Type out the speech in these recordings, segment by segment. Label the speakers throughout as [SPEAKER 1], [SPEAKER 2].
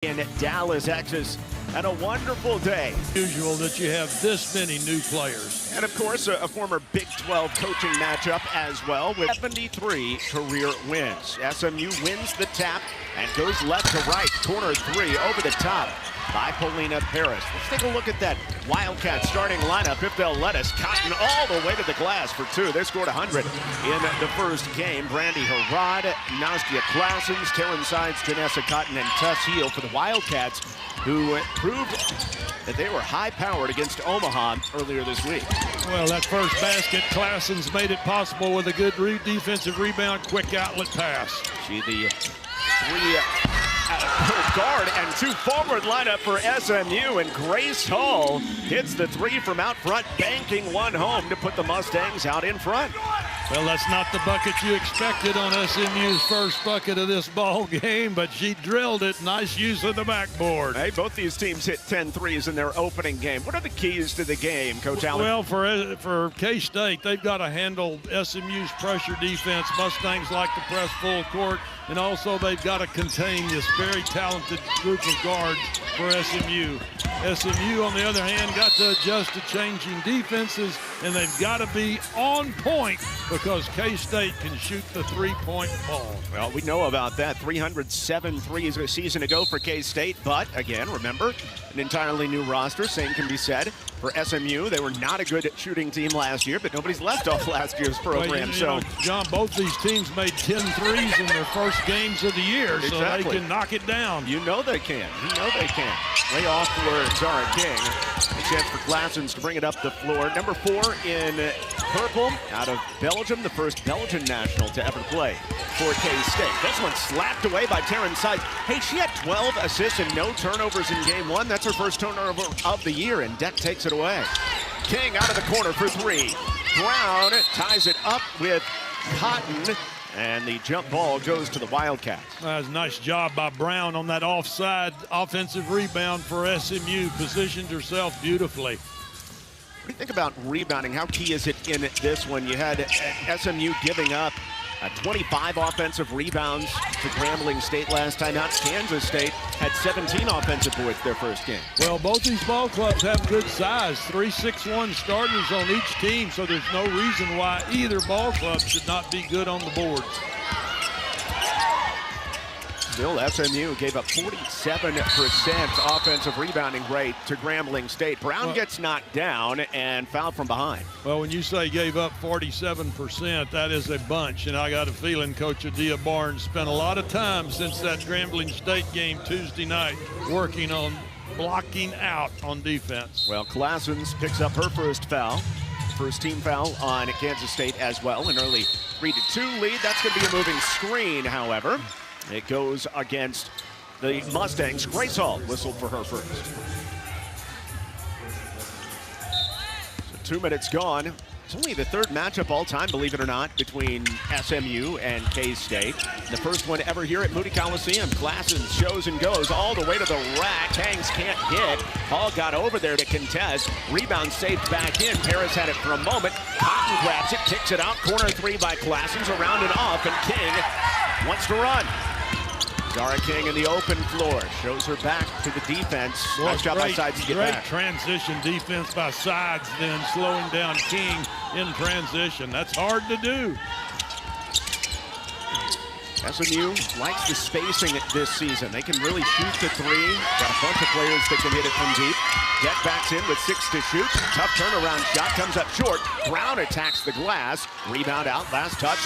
[SPEAKER 1] In Dallas, Texas, and a wonderful day.
[SPEAKER 2] Usual that you have this many new players.
[SPEAKER 1] And of course, a former Big 12 coaching matchup as well with 73 career wins. SMU wins the tap and goes left to right. Corner three over the top by Paulina Paris. Let's take a look at that Wildcats starting lineup if they'll let us. Cotton all the way to the glass for two. They scored 100 in the first game. Brandy Harrod, Nastia Classens, Taryn Sides, Janessa Cotton, and Tess Heel for the Wildcats, who proved that they were high-powered against Omaha earlier this week.
[SPEAKER 2] Well, that first basket, Classens made it possible with a good defensive rebound, quick outlet pass.
[SPEAKER 1] She the three guard and two forward lineup for SMU, and Grace Hall hits the three from out front, banking one home to put the Mustangs out in front.
[SPEAKER 2] Well, that's not the bucket you expected on SMU's first bucket of this ball game, but she drilled it. Nice use of the backboard.
[SPEAKER 1] Hey, both these teams hit 10 threes in their opening game. What are the keys to the game, Coach Allen?
[SPEAKER 2] Well, for K-State, they've got to handle SMU's pressure defense. Mustangs like to press full court, and also they've got to contain this very talented group of guards for SMU. SMU, on the other hand, got to adjust to changing defenses, and they've got to be on point because K-State can shoot the three-point ball.
[SPEAKER 1] Well, we know about that. 307 threes a season ago for K-State, but again, remember, an entirely new roster. Same can be said for SMU. They were not a good shooting team last year, but nobody's left off last year's program.
[SPEAKER 2] Well, you know, John, both these teams made 10 threes in their first games of the year,
[SPEAKER 1] exactly.
[SPEAKER 2] So they can knock it down.
[SPEAKER 1] You know they can. You know they can. Way off for Zara King. A chance for Classens to bring it up the floor. Number 4 in purple out of Belgium, the first Belgian national to ever play for K-State. This one slapped away by Taryn Sides. Hey, she had 12 assists and no turnovers in game 1. That's her first turnover of the year, and Deck takes it away. King out of the corner for 3. Brown ties it up with Cotton, and the jump ball goes to the Wildcats.
[SPEAKER 2] That's a nice job by Brown on that offside offensive rebound for SMU. Positioned herself beautifully.
[SPEAKER 1] What do you think about rebounding? How key is it in this one? You had SMU giving up 25 offensive rebounds to Grambling State last time out. Kansas State had 17 offensive boards their first game.
[SPEAKER 2] Well, both these ball clubs have good size. 3-6-1 starters on each team, so there's no reason why either ball club should not be good on the boards.
[SPEAKER 1] Still, SMU gave up 47% offensive rebounding rate to Grambling State. Brown gets knocked down and fouled from behind.
[SPEAKER 2] Well, when you say gave up 47%, that is a bunch. And I got a feeling Coach Adia Barnes spent a lot of time since that Grambling State game Tuesday night working on blocking out on defense.
[SPEAKER 1] Well, Classens picks up her first foul. First team foul on Kansas State as well. An early 3-2 lead. That's going to be a moving screen, however. It goes against the Mustangs. Grace Hall whistled for her first. So 2 minutes gone. It's only the third matchup all time, believe it or not, between SMU and K-State. The first one ever here at Moody Coliseum. Classens shows and goes all the way to the rack. Hangs can't hit. Hall got over there to contest. Rebound saved back in. Paris had it for a moment. Cotton grabs it, kicks it out. Corner 3 by Classens, around and off, and King wants to run. Zara King in the open floor, shows her back to the defense. Nice job by Sides to get back.
[SPEAKER 2] Great transition defense by Sides, then slowing down King in transition. That's hard to do.
[SPEAKER 1] SMU likes the spacing this season. They can really shoot the three. Got a bunch of players that can hit it from deep. Deck backs in with 6 to shoot. Tough turnaround shot, comes up short. Brown attacks the glass. Rebound out, last touch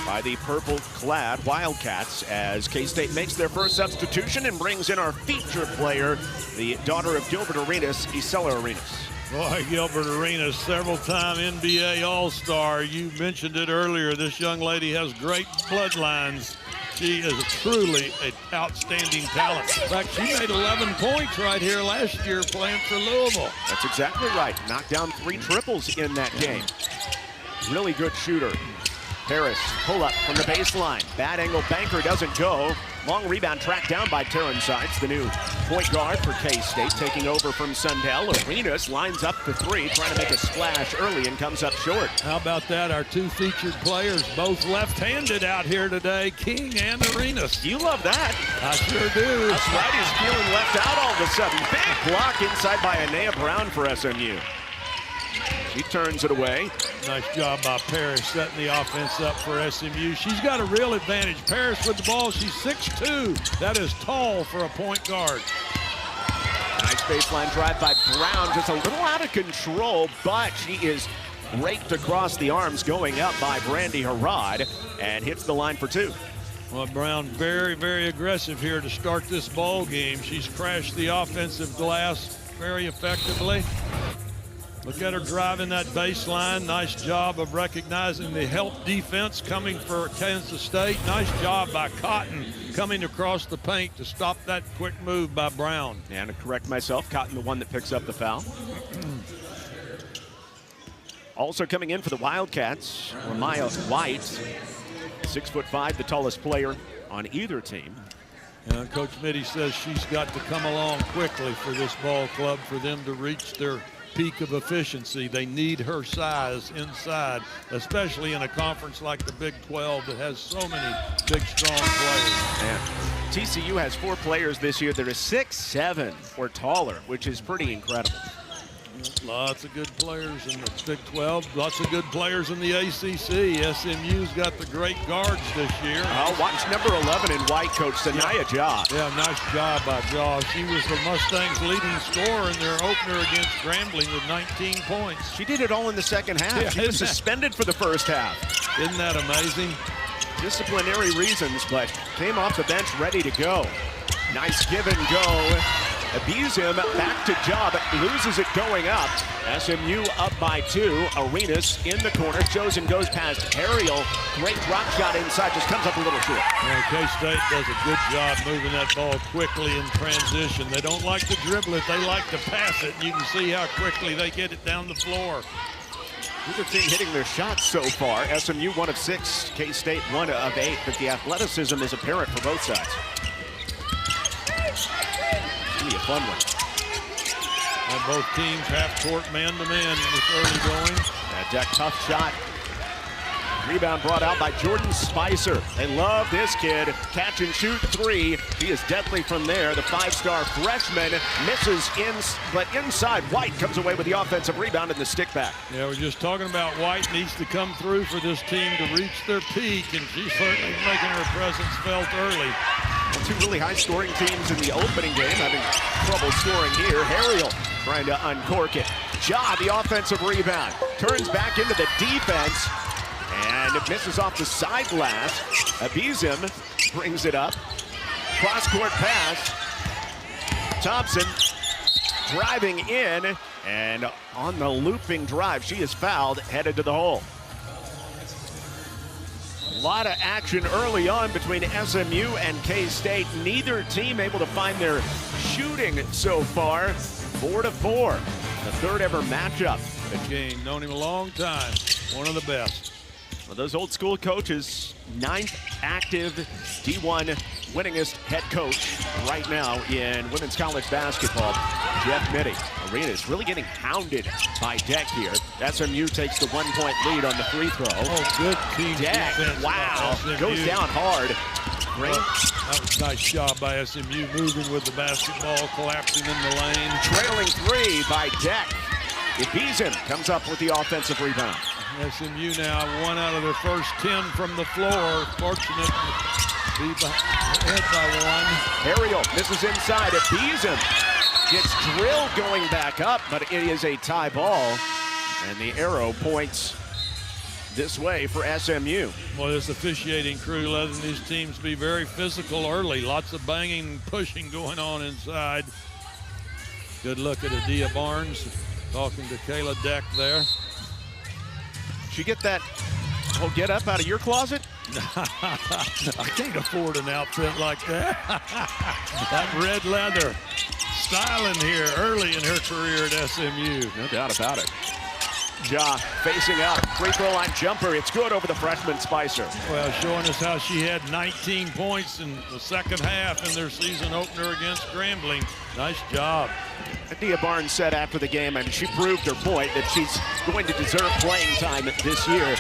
[SPEAKER 1] by the purple-clad Wildcats as K-State makes their first substitution and brings in our featured player, the daughter of Gilbert Arenas, Isela Arenas.
[SPEAKER 2] Boy, Gilbert Arenas, several-time NBA All-Star. You mentioned it earlier. This young lady has great bloodlines. She is truly an outstanding talent. In fact, she made 11 points right here last year playing for Louisville.
[SPEAKER 1] That's exactly right. Knocked down 3 triples in that game. Really good shooter. Paris, pull up from the baseline. Bad angle banker doesn't go. Long rebound tracked down by Taryn Sides, the new point guard for K-State, taking over from Sundell. Arenas lines up for three, trying to make a splash early and comes up short.
[SPEAKER 2] How about that? Our two featured players, both left-handed out here today, King and Arenas.
[SPEAKER 1] You love that.
[SPEAKER 2] I sure do.
[SPEAKER 1] Us righties feeling left out all of a sudden. Big block inside by Anea Brown for SMU. She turns it away.
[SPEAKER 2] Nice job by Paris setting the offense up for SMU. She's got a real advantage. Paris with the ball, she's 6'2". That is tall for a point guard.
[SPEAKER 1] Nice baseline drive by Brown, just a little out of control, but she is raked across the arms going up by Brandy Harrod and hits the line for two.
[SPEAKER 2] Well, Brown very, very aggressive here to start this ball game. She's crashed the offensive glass very effectively. Look at her driving that baseline. Nice job of recognizing the help defense coming for Kansas State. Nice job by Cotton coming across the paint to stop that quick move by Brown.
[SPEAKER 1] And to correct myself, Cotton the one that picks up the foul. Also coming in for the Wildcats, Ramaya White, 6'5", the tallest player on either team.
[SPEAKER 2] Coach Mitty says she's got to come along quickly for this ball club for them to reach their peak of efficiency. They need her size inside, especially in a conference like the Big 12 that has so many big, strong players.
[SPEAKER 1] Man. TCU has 4 players this year that are 6'7" or taller, which is pretty incredible.
[SPEAKER 2] Lots of good players in the Big 12, lots of good players in the ACC. SMU's got the great guards this year.
[SPEAKER 1] Oh, watch number 11 in white, Coach Sanaya Jaw.
[SPEAKER 2] Yeah, nice job by Jaw. She was the Mustangs' leading scorer in their opener against Grambling with 19 points.
[SPEAKER 1] She did it all in the second half.
[SPEAKER 2] Yeah,
[SPEAKER 1] she was suspended for the first half.
[SPEAKER 2] Isn't that amazing?
[SPEAKER 1] Disciplinary reasons, but came off the bench ready to go. Nice give and go. Abizim back to Jaw, but loses it going up. SMU up by 2. Arenas in the corner. Chosen goes past Ariel. Great drop shot inside, just comes up a little short.
[SPEAKER 2] Yeah, K-State does a good job moving that ball quickly in transition. They don't like to dribble it, they like to pass it. You can see how quickly they get it down the floor.
[SPEAKER 1] Either team hitting their shots so far. SMU 1 of 6, K-State 1 of 8, but the athleticism is apparent for both sides. Be a fun one.
[SPEAKER 2] And both teams half-court man-to-man in this early going.
[SPEAKER 1] Deck tough shot. Rebound brought out by Jordan Spicer. They love this kid. Catch and shoot 3. He is deadly from there. The 5-star freshman misses but inside. White comes away with the offensive rebound and the stick back.
[SPEAKER 2] Yeah, we're just talking about White needs to come through for this team to reach their peak, and she's certainly making her presence felt early.
[SPEAKER 1] Well, 2 really high-scoring teams in the opening game having trouble scoring here. Harriel trying to uncork it. Ja, the offensive rebound. Turns back into the defense. And it misses off the side glass. Abizim brings it up. Cross-court pass. Thompson driving in. And on the looping drive, she is fouled, headed to the hole. A lot of action early on between SMU and K-State. Neither team able to find their shooting so far. 4-4. The third ever matchup.
[SPEAKER 2] Good game. Known him a long time. One of the best.
[SPEAKER 1] Well, those old school coaches, 9th active D1 winningest head coach right now in women's college basketball, Jeff Mitty. Arenas really getting hounded by Deck here. SMU takes the 1-point lead on the free throw.
[SPEAKER 2] Oh, good team
[SPEAKER 1] Deck,
[SPEAKER 2] defense.
[SPEAKER 1] wow, goes down hard. Great.
[SPEAKER 2] That was a nice job by SMU, moving with the basketball, collapsing in the lane.
[SPEAKER 1] Trailing 3 by Deck. Abizim comes up with the offensive rebound.
[SPEAKER 2] SMU now 1 out of their first 10 from the floor. Fortunate to be ahead by 1.
[SPEAKER 1] Ariel misses inside. Abizim gets drilled going back up, but it is a tie ball. And the arrow points this way for SMU.
[SPEAKER 2] Well, this officiating crew letting these teams be very physical early. Lots of banging and pushing going on inside. Good look at Adia Barnes talking to Kayla Deck there.
[SPEAKER 1] Did you get that whole get up out of your closet?
[SPEAKER 2] I can't afford an outfit like that. That red leather. Styling here early in her career at SMU.
[SPEAKER 1] No doubt about it. Ja facing up, free throw line jumper. It's good over the freshman Spicer.
[SPEAKER 2] Well, showing us how she had 19 points in the second half in their season opener against Grambling. Nice job.
[SPEAKER 1] Dia Barnes said after the game, and she proved her point, that she's going to deserve playing time this year.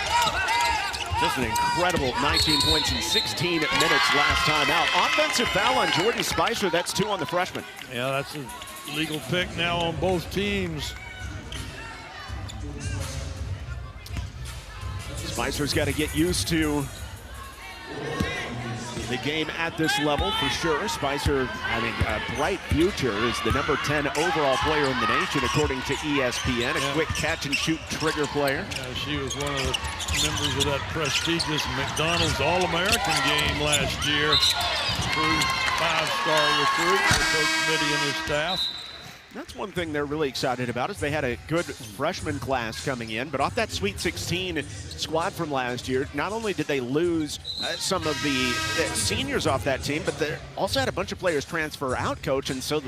[SPEAKER 1] Just an incredible 19 points in 16 minutes last time out. Offensive foul on Jordan Spicer. That's 2 on the freshman.
[SPEAKER 2] Yeah, that's a legal pick now on both teams.
[SPEAKER 1] Spicer's got to get used to the game at this level for sure. Spicer having a bright future, is the number 10 overall player in the nation according to ESPN. A quick catch and shoot trigger player.
[SPEAKER 2] She was one of the members of that prestigious McDonald's All-American game last year. True 5-star recruit for Coach Mitty and his staff.
[SPEAKER 1] That's one thing they're really excited about, is they had a good freshman class coming in, but off that Sweet 16 squad from last year, not only did they lose some of the seniors off that team, but they also had a bunch of players transfer out, Coach, and so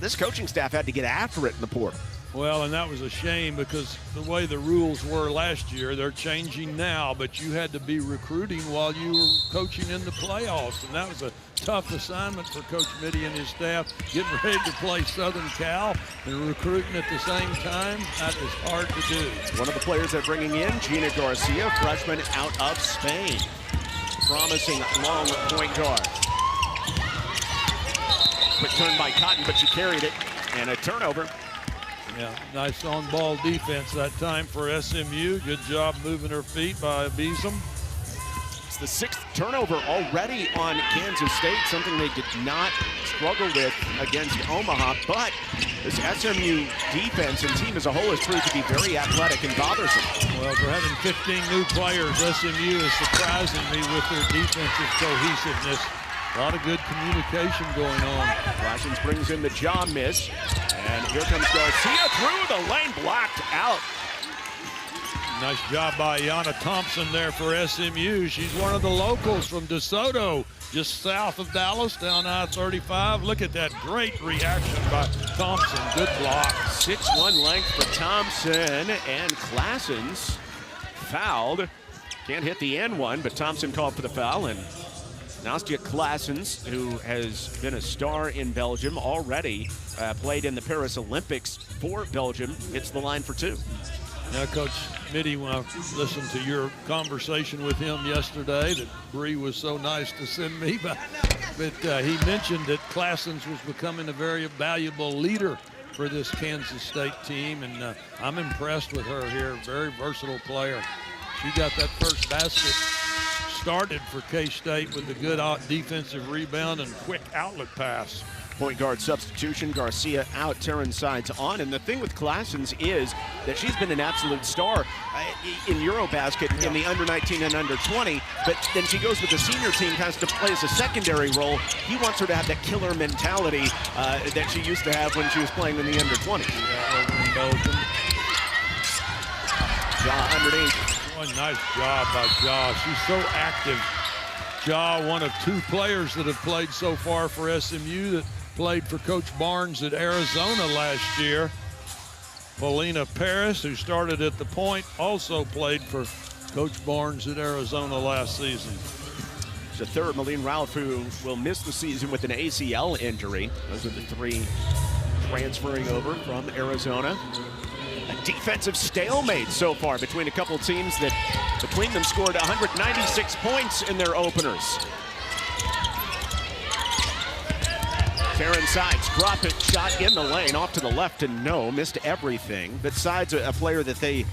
[SPEAKER 1] this coaching staff had to get after it in the portal.
[SPEAKER 2] Well, and that was a shame because the way the rules were last year, they're changing now, but you had to be recruiting while you were coaching in the playoffs, and that was a tough assignment for Coach Mitty and his staff, getting ready to play Southern Cal and recruiting at the same time. That is hard to do.
[SPEAKER 1] One of the players they're bringing in, Gina Garcia, freshman out of Spain. Promising long point guard. Quick turn by Cotton, but she carried it, and a turnover.
[SPEAKER 2] Yeah, nice on-ball defense that time for SMU. Good job moving her feet by Beeson.
[SPEAKER 1] It's the 6th turnover already on Kansas State, something they did not struggle with against Omaha, but this SMU defense and team as a whole has proved to be very athletic and bothersome.
[SPEAKER 2] Well, for having 15 new players, SMU is surprising me with their defensive cohesiveness. A lot of good communication going on.
[SPEAKER 1] Clashens brings in the jaw miss, and here comes Garcia through the lane, blocked out.
[SPEAKER 2] Nice job by Yana Thompson there for SMU. She's one of the locals from DeSoto, just south of Dallas, down I-35. Look at that great reaction by Thompson. Good block.
[SPEAKER 1] 6'1" length for Thompson, and Clashens fouled. Can't hit the end one, but Thompson called for the foul, and Nastia Clashens, who has been a star in Belgium, already played in the Paris Olympics for Belgium, hits the line for 2.
[SPEAKER 2] Now, Coach Mitty, when I listened to your conversation with him yesterday that Bree was so nice to send me, but he mentioned that Clashens was becoming a very valuable leader for this Kansas State team, and I'm impressed with her here. Very versatile player. She got that first basket started for K-State with a good defensive rebound and quick outlet pass.
[SPEAKER 1] Point guard substitution, Garcia out, Taryn Sides on. And the thing with Clashens is that she's been an absolute star in Eurobasket in the under-19 and under-20, but then she goes with the senior team, has to play as a secondary role. He wants her to have that killer mentality that she used to have when she was playing in the under-20s.
[SPEAKER 2] Yeah, over in Belgium.
[SPEAKER 1] Ja underneath.
[SPEAKER 2] One nice job by Ja. She's so active. Ja, one of 2 players that have played so far for SMU that played for Coach Barnes at Arizona last year. Paulina Paris, who started at the point, also played for Coach Barnes at Arizona last season.
[SPEAKER 1] The third, Malene Ralph, who will miss the season with an ACL injury. Those are the 3 transferring over from Arizona. A defensive stalemate so far between a couple teams that between them scored 196 points in their openers. Taryn Sides, drop it, shot in the lane, off to the left, and no, missed everything. But Sides, a player that they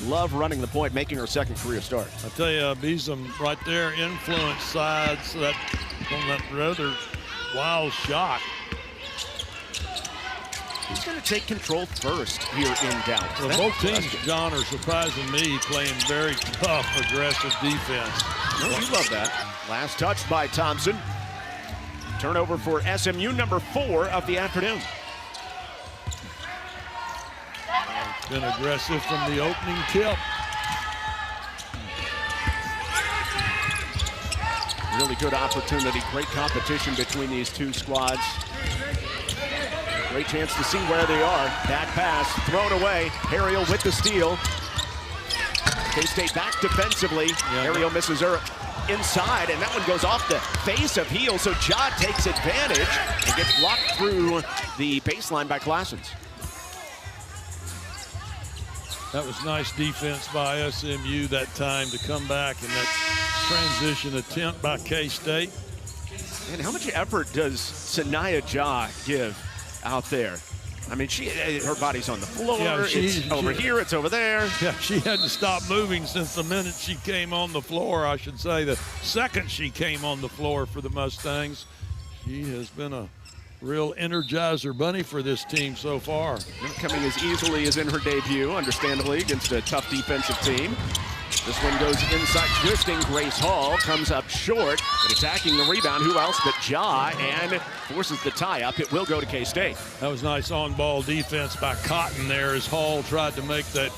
[SPEAKER 1] love running the point, making her 2nd career start.
[SPEAKER 2] I tell you, Beeson right there influenced Sides on that rather wild shot.
[SPEAKER 1] He's going to take control first here in Dallas.
[SPEAKER 2] Well, both teams, John, are surprising me, playing very tough, aggressive defense.
[SPEAKER 1] No, you love that. Last touch by Thompson. Turnover for SMU, number 4 of the afternoon.
[SPEAKER 2] Been aggressive from the opening tip. Really good opportunity. Great competition between these 2 squads.
[SPEAKER 1] Great chance to see where they are. Bad pass, thrown away. Ariel with the steal. K-State back defensively. Ariel misses her inside, and that one goes off the face of heel, so Ja takes advantage and gets blocked through the baseline by Classens.
[SPEAKER 2] That was nice defense by SMU that time to come back, and that transition attempt by K-State.
[SPEAKER 1] And how much effort does Sanaya Ja give out there? I mean, her body's on the floor.
[SPEAKER 2] Yeah,
[SPEAKER 1] it's over here, it's over there.
[SPEAKER 2] Yeah, she hadn't stopped moving since the minute she came on the floor, I should say. The second she came on the floor for the Mustangs. She has been a real energizer bunny for this team so far.
[SPEAKER 1] Not coming as easily as in her debut, understandably, against a tough defensive team. This one goes inside, twisting. Grace Hall comes up short, but attacking the rebound. Who else but Ja, and forces the tie-up. It will go to K-State.
[SPEAKER 2] That was nice on-ball defense by Cotton there as Hall tried to make that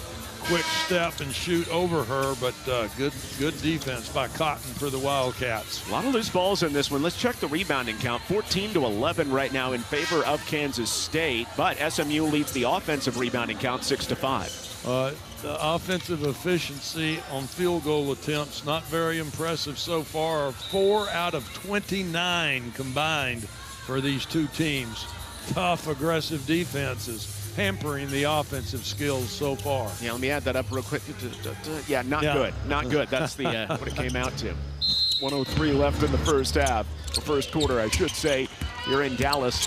[SPEAKER 2] quick step and shoot over her, but good defense by Cotton for the Wildcats.
[SPEAKER 1] A lot of loose balls in this one. Let's check the rebounding count. 14-11 right now in favor of Kansas State, but SMU leads the offensive rebounding count 6-5.
[SPEAKER 2] The offensive efficiency on field goal attempts, not very impressive so far. 4 out of 29 combined for these two teams. Tough, aggressive defenses hampering the offensive skills so far.
[SPEAKER 1] Yeah, let me add that up real quick. Yeah, not good. Not good. That's the what it came out to. 1:03 left in the first half. The first quarter, I should say, here in Dallas.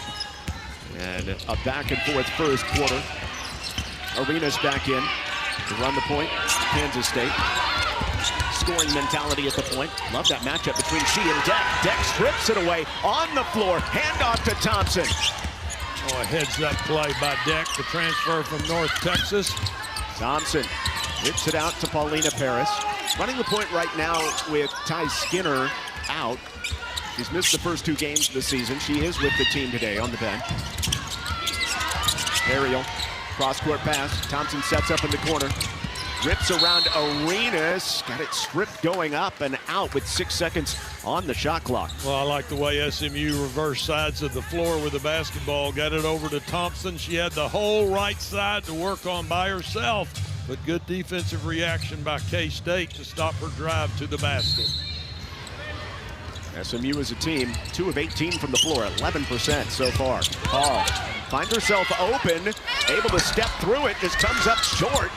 [SPEAKER 1] And a back and forth first quarter. Arenas back in to run the point. Kansas State. Scoring mentality at the point. Love that matchup between she and Deck. Deck strips it away on the floor. Handoff to Thompson.
[SPEAKER 2] Oh, a heads-up play by Deck, the transfer from North Texas.
[SPEAKER 1] Thompson whips it out to Paulina Paris. Running the point right now with Ty Skinner out. She's missed the first 2 games of the season. She is with the team today on the bench. Ariel. Cross-court pass. Thompson sets up in the corner. Rips around Arenas. Got it stripped going up and out with 6 seconds on the shot clock.
[SPEAKER 2] Well, I like the way SMU reversed sides of the floor with the basketball. Got it over to Thompson. She had the whole right side to work on by herself. But good defensive reaction by K-State to stop her drive to the basket.
[SPEAKER 1] SMU as a team, 2 of 18 from the floor, 11% so far. Hall finds herself open, able to step through it, just comes up short.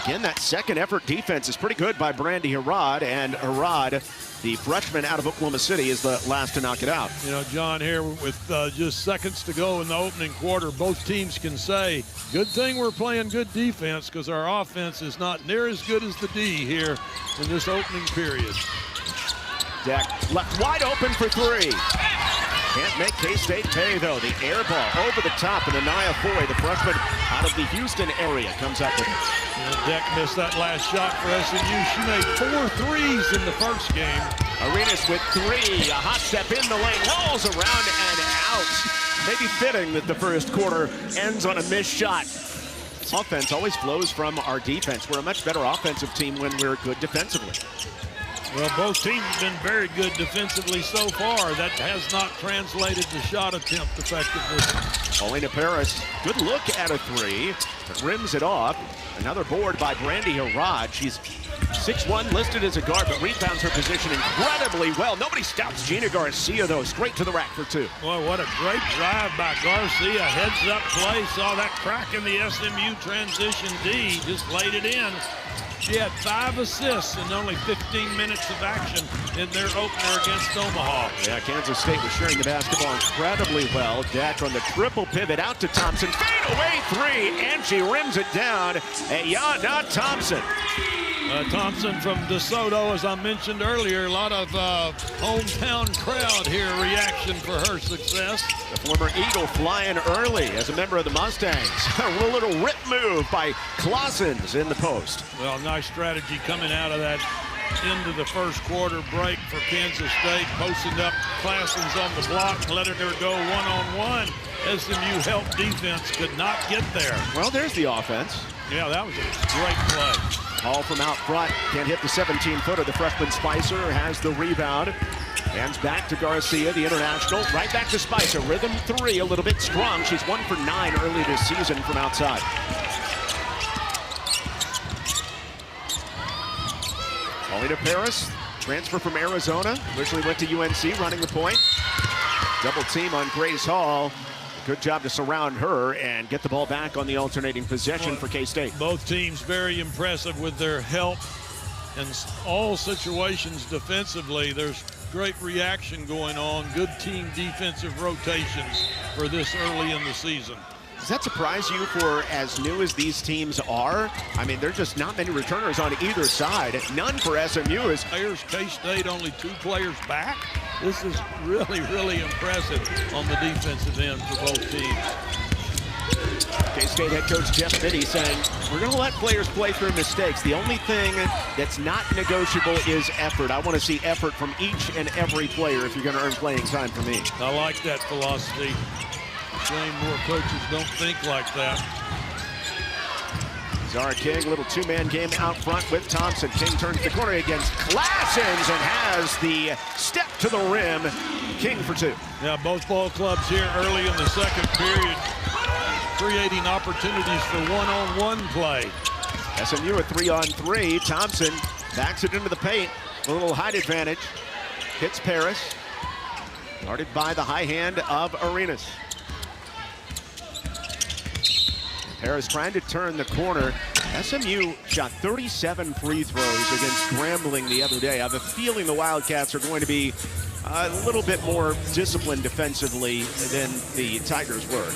[SPEAKER 1] Again, that second effort defense is pretty good by Brandy Harrod, and Harrod, the freshman out of Oklahoma City, is the last to knock it out.
[SPEAKER 2] You know, John, here with just seconds to go in the opening quarter, both teams can say, good thing we're playing good defense because our offense is not near as good as the D here in this opening period.
[SPEAKER 1] Deck left wide open for 3. Can't make K-State pay, though. The air ball over the top, and Anaya Foy, the freshman out of the Houston area, comes up with it.
[SPEAKER 2] Deck missed that last shot for SMU. She made 4 threes in the first game.
[SPEAKER 1] Arenas with 3. A hot step in the lane, rolls around and out. Maybe fitting that the first quarter ends on a missed shot. Offense always flows from our defense. We're a much better offensive team when we're good defensively.
[SPEAKER 2] Well, both teams have been very good defensively so far. That has not translated to shot attempt effectively.
[SPEAKER 1] Paulina Paris, good look at a 3, but rims it off. Another board by Brandy Harrod. She's 6'1", listed as a guard, but rebounds her position incredibly well. Nobody stops Gina Garcia, though. Straight to the rack for 2.
[SPEAKER 2] Boy, what a great drive by Garcia. Heads-up play. Saw that crack in the SMU transition D. Just laid it in. She had 5 assists in only 15 minutes of action in their opener against Omaha.
[SPEAKER 1] Yeah, Kansas State was sharing the basketball incredibly well. Deck on the triple pivot out to Thompson. Fade away 3, and she rims it down. Ayana Thompson.
[SPEAKER 2] Thompson from DeSoto, as I mentioned earlier, a lot of hometown crowd here, reaction for her success.
[SPEAKER 1] The former Eagle flying early as a member of the Mustangs. A little rip move by Classens in the post.
[SPEAKER 2] Well, nice strategy coming out of that into the first quarter break for Kansas State, posting up Classens on the block, letting her go one-on-one. SMU help defense could not get there.
[SPEAKER 1] Well, there's the offense.
[SPEAKER 2] Yeah, that was a great play.
[SPEAKER 1] Hall from out front, can't hit the 17-footer. The freshman Spicer has the rebound. Hands back to Garcia, the international. Right back to Spice. A rhythm three, a little bit strong. She's 1 for 9 early this season from outside. Paulina Paris, transfer from Arizona. Originally went to UNC, running the point. Double team on Grace Hall. Good job to surround her and get the ball back on the alternating possession for K-State.
[SPEAKER 2] Both teams very impressive with their help in all situations defensively. There's great reaction going on. Good team defensive rotations for this early in the season.
[SPEAKER 1] Does that surprise you for as new as these teams are? I mean, there's just not many returners on either side. None for SMU.
[SPEAKER 2] Players, K-State only 2 players back. This is really, really impressive on the defensive end for both teams.
[SPEAKER 1] K-State head coach Jeff Mitty saying, we're going to let players play through mistakes. The only thing that's not negotiable is effort. I want to see effort from each and every player if you're going to earn playing time for me.
[SPEAKER 2] I like that philosophy. Shame more coaches don't think like that.
[SPEAKER 1] Zara King, little two-man game out front with Thompson. King turns the corner against Classens and has the step to the rim. King for 2.
[SPEAKER 2] Yeah, both ball clubs here early in the second period, creating opportunities for one-on-one play.
[SPEAKER 1] SMU a 3-on-3. Thompson backs it into the paint. A little height advantage. Hits Paris. Guarded by the high hand of Arenas. Paris trying to turn the corner. SMU shot 37 free throws against Grambling the other day. I have a feeling the Wildcats are going to be a little bit more disciplined defensively than the Tigers were.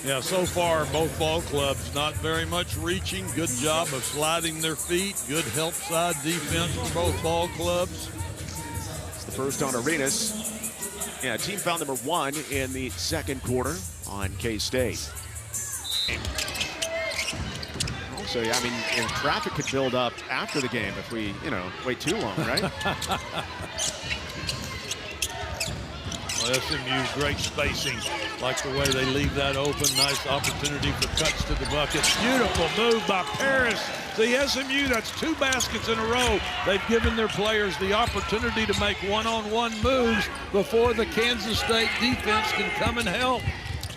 [SPEAKER 2] Yeah, so far, both ball clubs not very much reaching. Good job of sliding their feet. Good help side defense for both ball clubs.
[SPEAKER 1] It's the first on Arenas. Yeah, team foul number 1 in the second quarter on K-State. So, yeah, I mean, traffic could build up after the game if we, wait too long, right?
[SPEAKER 2] Well, SMU's great spacing. Like the way they leave that open. Nice opportunity for cuts to the bucket. Beautiful move by Paris. See, SMU, that's 2 baskets in a row. They've given their players the opportunity to make one-on-one moves before the Kansas State defense can come and help.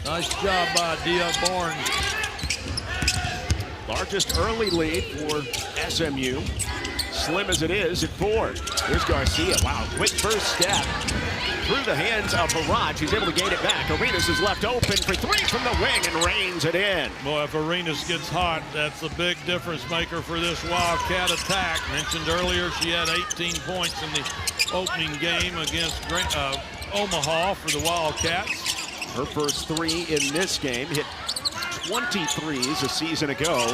[SPEAKER 2] Nice job by Dia Barnes.
[SPEAKER 1] Largest early lead for SMU. Slim as it is at 4. Here's Garcia. Wow, quick first step. Through the hands of Barrage. He's able to gain it back. Arenas is left open for 3 from the wing and rains it in.
[SPEAKER 2] Boy, if Arenas gets hot, that's a big difference maker for this Wildcat attack. Mentioned earlier, she had 18 points in the opening game against Omaha for the Wildcats.
[SPEAKER 1] Her first 3 in this game. Hit 23s a season ago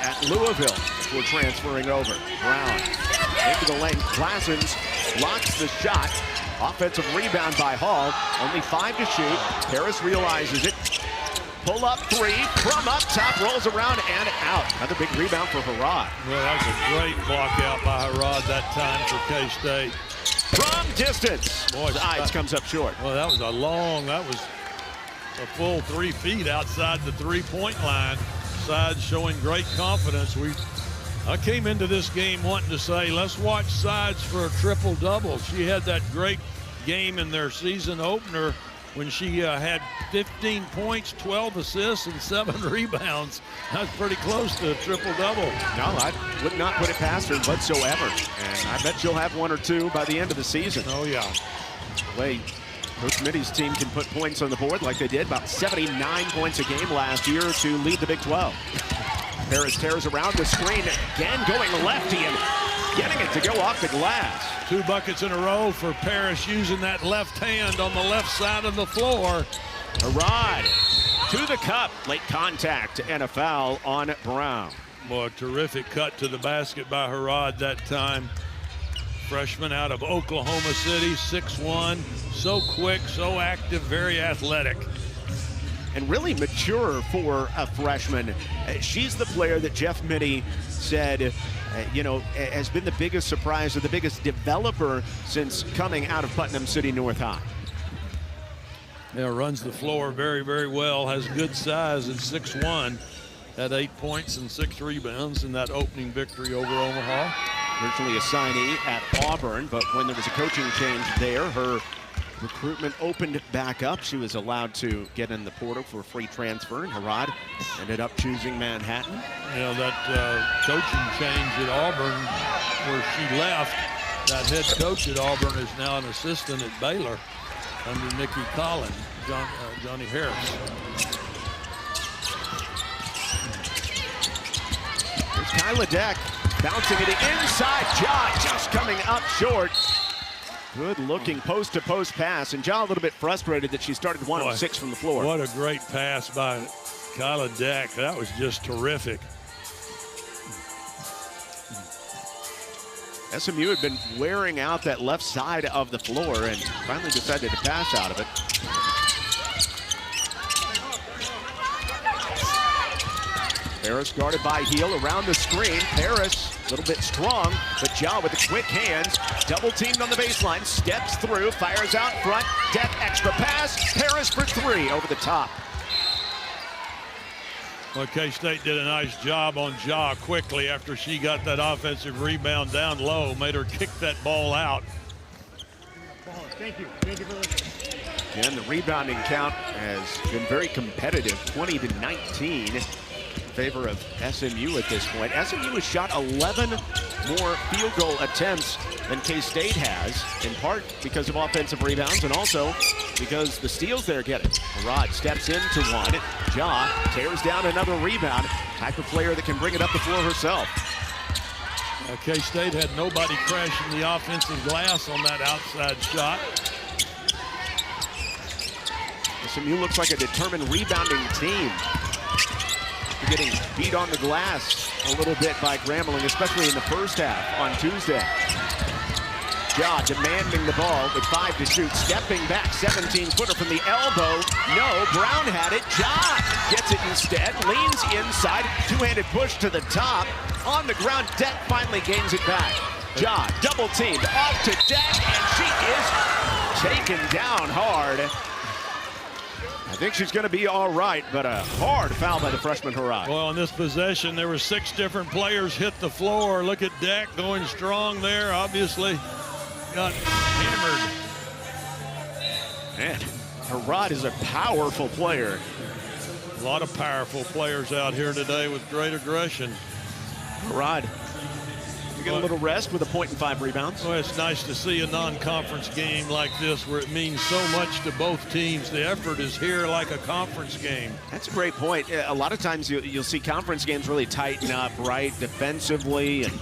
[SPEAKER 1] at Louisville before transferring over. Brown into the lane. Classens blocks the shot. Offensive rebound by Hall. Only 5 to shoot. Paris realizes it. Pull up 3 from up top. Rolls around and out. Another big rebound for Harrod.
[SPEAKER 2] Well, that was a great block out by Harrod that time for K-State.
[SPEAKER 1] From distance.
[SPEAKER 2] Boy,
[SPEAKER 1] Sides comes up short.
[SPEAKER 2] Well, that was a full 3 feet outside the three-point line. Sides showing great confidence. I came into this game wanting to say, let's watch Sides for a triple-double. She had that great game in their season opener when she had 15 points, 12 assists, and 7 rebounds. That's pretty close to a triple-double.
[SPEAKER 1] No, I would not put it past her whatsoever. And I bet she'll have 1 or 2 by the end of the season.
[SPEAKER 2] Oh, yeah.
[SPEAKER 1] Coach Mitty's team can put points on the board like they did, about 79 points a game last year to lead the Big 12. Paris tears around the screen, again going lefty and getting it to go off the glass.
[SPEAKER 2] 2 buckets in a row for Paris using that left hand on the left side of the floor.
[SPEAKER 1] Harrod to the cup, late contact and a foul on Brown.
[SPEAKER 2] Boy, a terrific cut to the basket by Harrod that time. Freshman out of Oklahoma City, 6'1", so quick, so active, very athletic.
[SPEAKER 1] And really mature for a freshman. She's the player that Jeff Mitty said, has been the biggest surprise or the biggest developer since coming out of Putnam City North High.
[SPEAKER 2] Yeah, runs the floor very, very well, has good size at 6'1", had 8 points and 6 rebounds in that opening victory over Omaha.
[SPEAKER 1] Originally a signee at Auburn, but when there was a coaching change there, her recruitment opened back up. She was allowed to get in the portal for a free transfer, and Harad ended up choosing Manhattan.
[SPEAKER 2] You know, that coaching change at Auburn where she left, that head coach at Auburn is now an assistant at Baylor under Nikki Collins, Johnny Harris.
[SPEAKER 1] There's Kyla Deck bouncing it inside. Ja just coming up short. Good looking post-to-post pass, and Ja a little bit frustrated that she started 1 of 6 from the floor.
[SPEAKER 2] What a great pass by Kyla Deck. That was just terrific.
[SPEAKER 1] SMU had been wearing out that left side of the floor and finally decided to pass out of it. Paris guarded by Heel around the screen. Paris a little bit strong, but Ja with the quick hands, double teamed on the baseline, steps through, fires out front, Deck extra pass, Paris for 3 over the top.
[SPEAKER 2] Well, K-State did a nice job on Ja quickly after she got that offensive rebound down low, made her kick that ball out.
[SPEAKER 3] Thank you. Thank you for listening.
[SPEAKER 1] And the rebounding count has been very competitive, 20-19 in favor of SMU at this point. SMU has shot 11 more field goal attempts than K-State has, in part because of offensive rebounds and also because the steals they're getting. Rod steps into one. Ja tears down another rebound. Type of player that can bring it up the floor herself.
[SPEAKER 2] K-State had nobody crashing the offensive glass on that outside shot.
[SPEAKER 1] SMU looks like a determined rebounding team. They're getting beat on the glass a little bit by Grambling, especially in the first half on Tuesday. Ja demanding the ball with 5 to shoot, stepping back, 17-footer from the elbow. No, Brown had it. Ja gets it instead, leans inside, two-handed push to the top. On the ground, Deck finally gains it back. Ja double teamed, off to Deck, and she is taken down hard. I think she's going to be all right, but a hard foul by the freshman Harad.
[SPEAKER 2] Well, on this possession, there were 6 different players hit the floor. Look at Deck going strong there, obviously. Got hammered.
[SPEAKER 1] Man, Harad is a powerful player.
[SPEAKER 2] A lot of powerful players out here today with great aggression.
[SPEAKER 1] Harad, you get a little rest with a point and 5 rebounds.
[SPEAKER 2] Well, it's nice to see a non-conference game like this where it means so much to both teams. The effort is here like a conference game.
[SPEAKER 1] That's a great point. A lot of times you'll see conference games really tighten up, right, defensively, and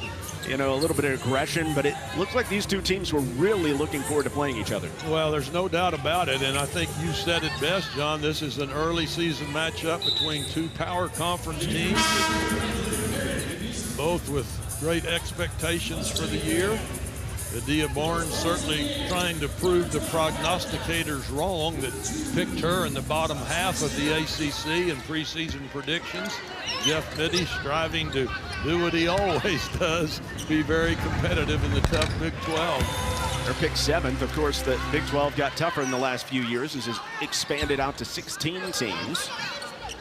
[SPEAKER 1] you know, a little bit of aggression, but it looks like these two teams were really looking forward to playing each other.
[SPEAKER 2] Well, there's no doubt about it, and I think you said it best, John. This is an early season matchup between 2 power conference teams, both with great expectations for the year. Adia Barnes certainly trying to prove the prognosticators wrong that picked her in the bottom half of the ACC in preseason predictions. Jeff Mitty striving to do what he always does, be very competitive in the tough Big 12.
[SPEAKER 1] They're picked 7th. Of course, the Big 12 got tougher in the last few years as it's expanded out to 16 teams,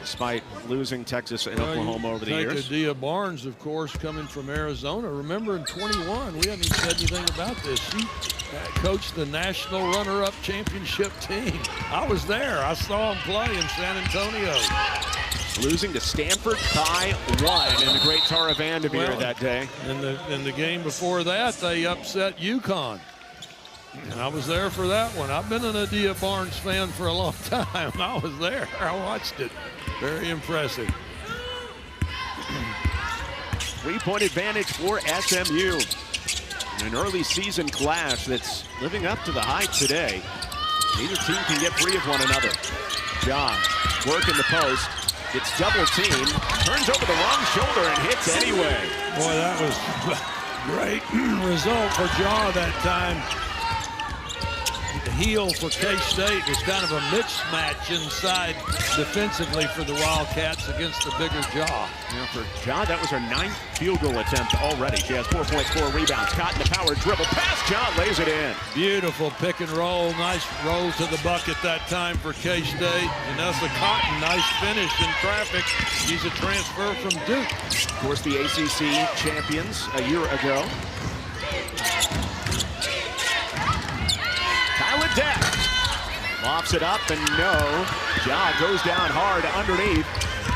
[SPEAKER 1] despite losing Texas and Oklahoma over the years.
[SPEAKER 2] Adia Barnes, of course, coming from Arizona. Remember in 21, we haven't even said anything about this. She coached the national runner-up championship team. I was there. I saw him play in San Antonio.
[SPEAKER 1] Losing to Stanford by 1 in the great Tara Vanderveer that day.
[SPEAKER 2] In the game before that, they upset UConn. And I was there for that one. I've been an Adia Barnes fan for a long time. I was there. I watched it. Very impressive.
[SPEAKER 1] 3-point advantage for SMU. An early season clash that's living up to the hype today. Neither team can get free of one another. Ja working the post. Gets double teamed, turns over the wrong shoulder and hits anyway.
[SPEAKER 2] Boy, that was a great result for Ja that time. The heel for K-State was kind of a mismatch inside defensively for the Wildcats against the bigger Ja.
[SPEAKER 1] Now for Ja, that was her 9th field goal attempt already. She has 4 points, 4 rebounds. Caught in the power dribble. Pass, Ja lays it in.
[SPEAKER 2] Beautiful pick and roll. Nice roll to the bucket that time for K-State. Vanessa Cotton, nice finish in traffic. She's a transfer from Duke.
[SPEAKER 1] Of course, the ACC champions a year ago. Deck. Lofts it up and no. Ja goes down hard underneath.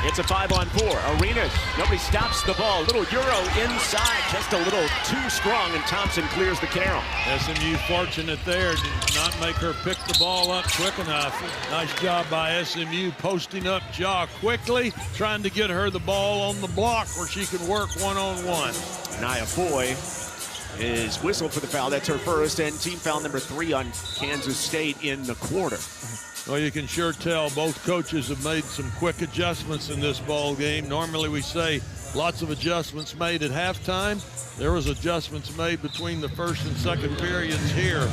[SPEAKER 1] It's a 5-on-4. Arenas, nobody stops the ball. Little Euro inside, just a little too strong, and Thompson clears the carom.
[SPEAKER 2] SMU fortunate there, did not make her pick the ball up quick enough. Nice job by SMU posting up Ja quickly, trying to get her the ball on the block where she can work one-on-one.
[SPEAKER 1] Naya Foy is whistled for the foul. That's her first, and team foul number 3 on Kansas State in the quarter.
[SPEAKER 2] Well, you can sure tell both coaches have made some quick adjustments in this ball game. Normally we say lots of adjustments made at halftime. There was adjustments made between the first and second periods here,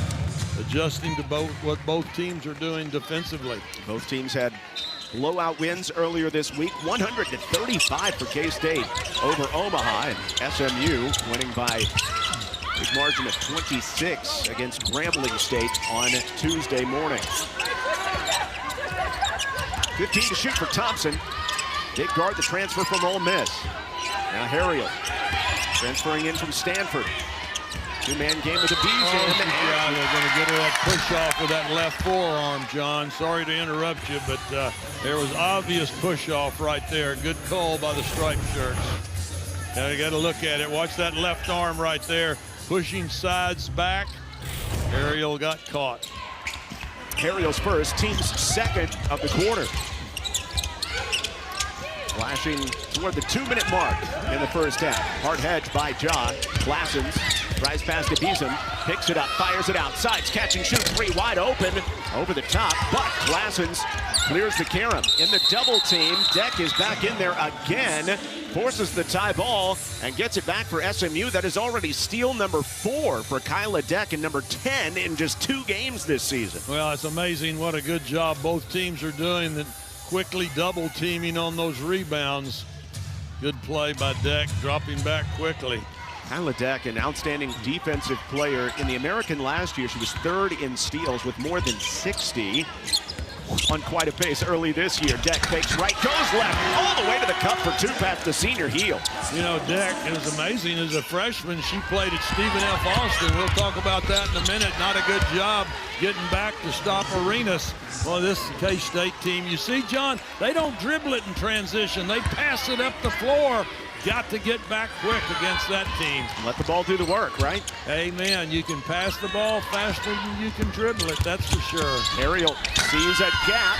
[SPEAKER 2] adjusting to what both teams are doing defensively.
[SPEAKER 1] Both teams had blowout wins earlier this week, 100-35 for K-State over Omaha, and SMU winning by a big margin of 26 against Grambling State on Tuesday morning. 15 to shoot for Thompson. Big guard, the transfer from Ole Miss. Now Harriel transferring in from Stanford. Two-man game with the bees in.
[SPEAKER 2] Yeah, they're going to get her that push-off with that left forearm, John. Sorry to interrupt you, but there was obvious push-off right there. Good call by the striped shirts. Now you got to look at it. Watch that left arm right there, pushing sides back. Harriel got caught.
[SPEAKER 1] Harriel's first, team's second of the quarter. Flashing toward the 2-minute mark in the first half. Hard hedge by Ja. Glassens drives past Abizem, picks it up, fires it outside, catch and shoot, 3 wide open, over the top, but Glassens clears the carom. In the double team, Deck is back in there again, forces the tie ball, and gets it back for SMU. That is already steal number 4 for Kyla Deck and number 10 in just 2 games this season.
[SPEAKER 2] Well, it's amazing what a good job both teams are doing, that quickly double teaming on those rebounds. Good play by Deck, dropping back quickly.
[SPEAKER 1] Kyla Deck, an outstanding defensive player. In the American last year, she was 3rd in steals with more than 60. On quite a pace early this year. Deck fakes right, goes left, all the way to the cup for 2 past the senior heel.
[SPEAKER 2] You know, Deck is amazing. As a freshman, she played at Stephen F. Austin. We'll talk about that in a minute. Not a good job getting back to stop Arenas. Well, this K-State team, you see, John, they don't dribble it in transition. They pass it up the floor. Got to get back quick against that team.
[SPEAKER 1] Let the ball do the work, right?
[SPEAKER 2] Amen. You can pass the ball faster than you can dribble it, that's for sure.
[SPEAKER 1] Ariel sees a gap.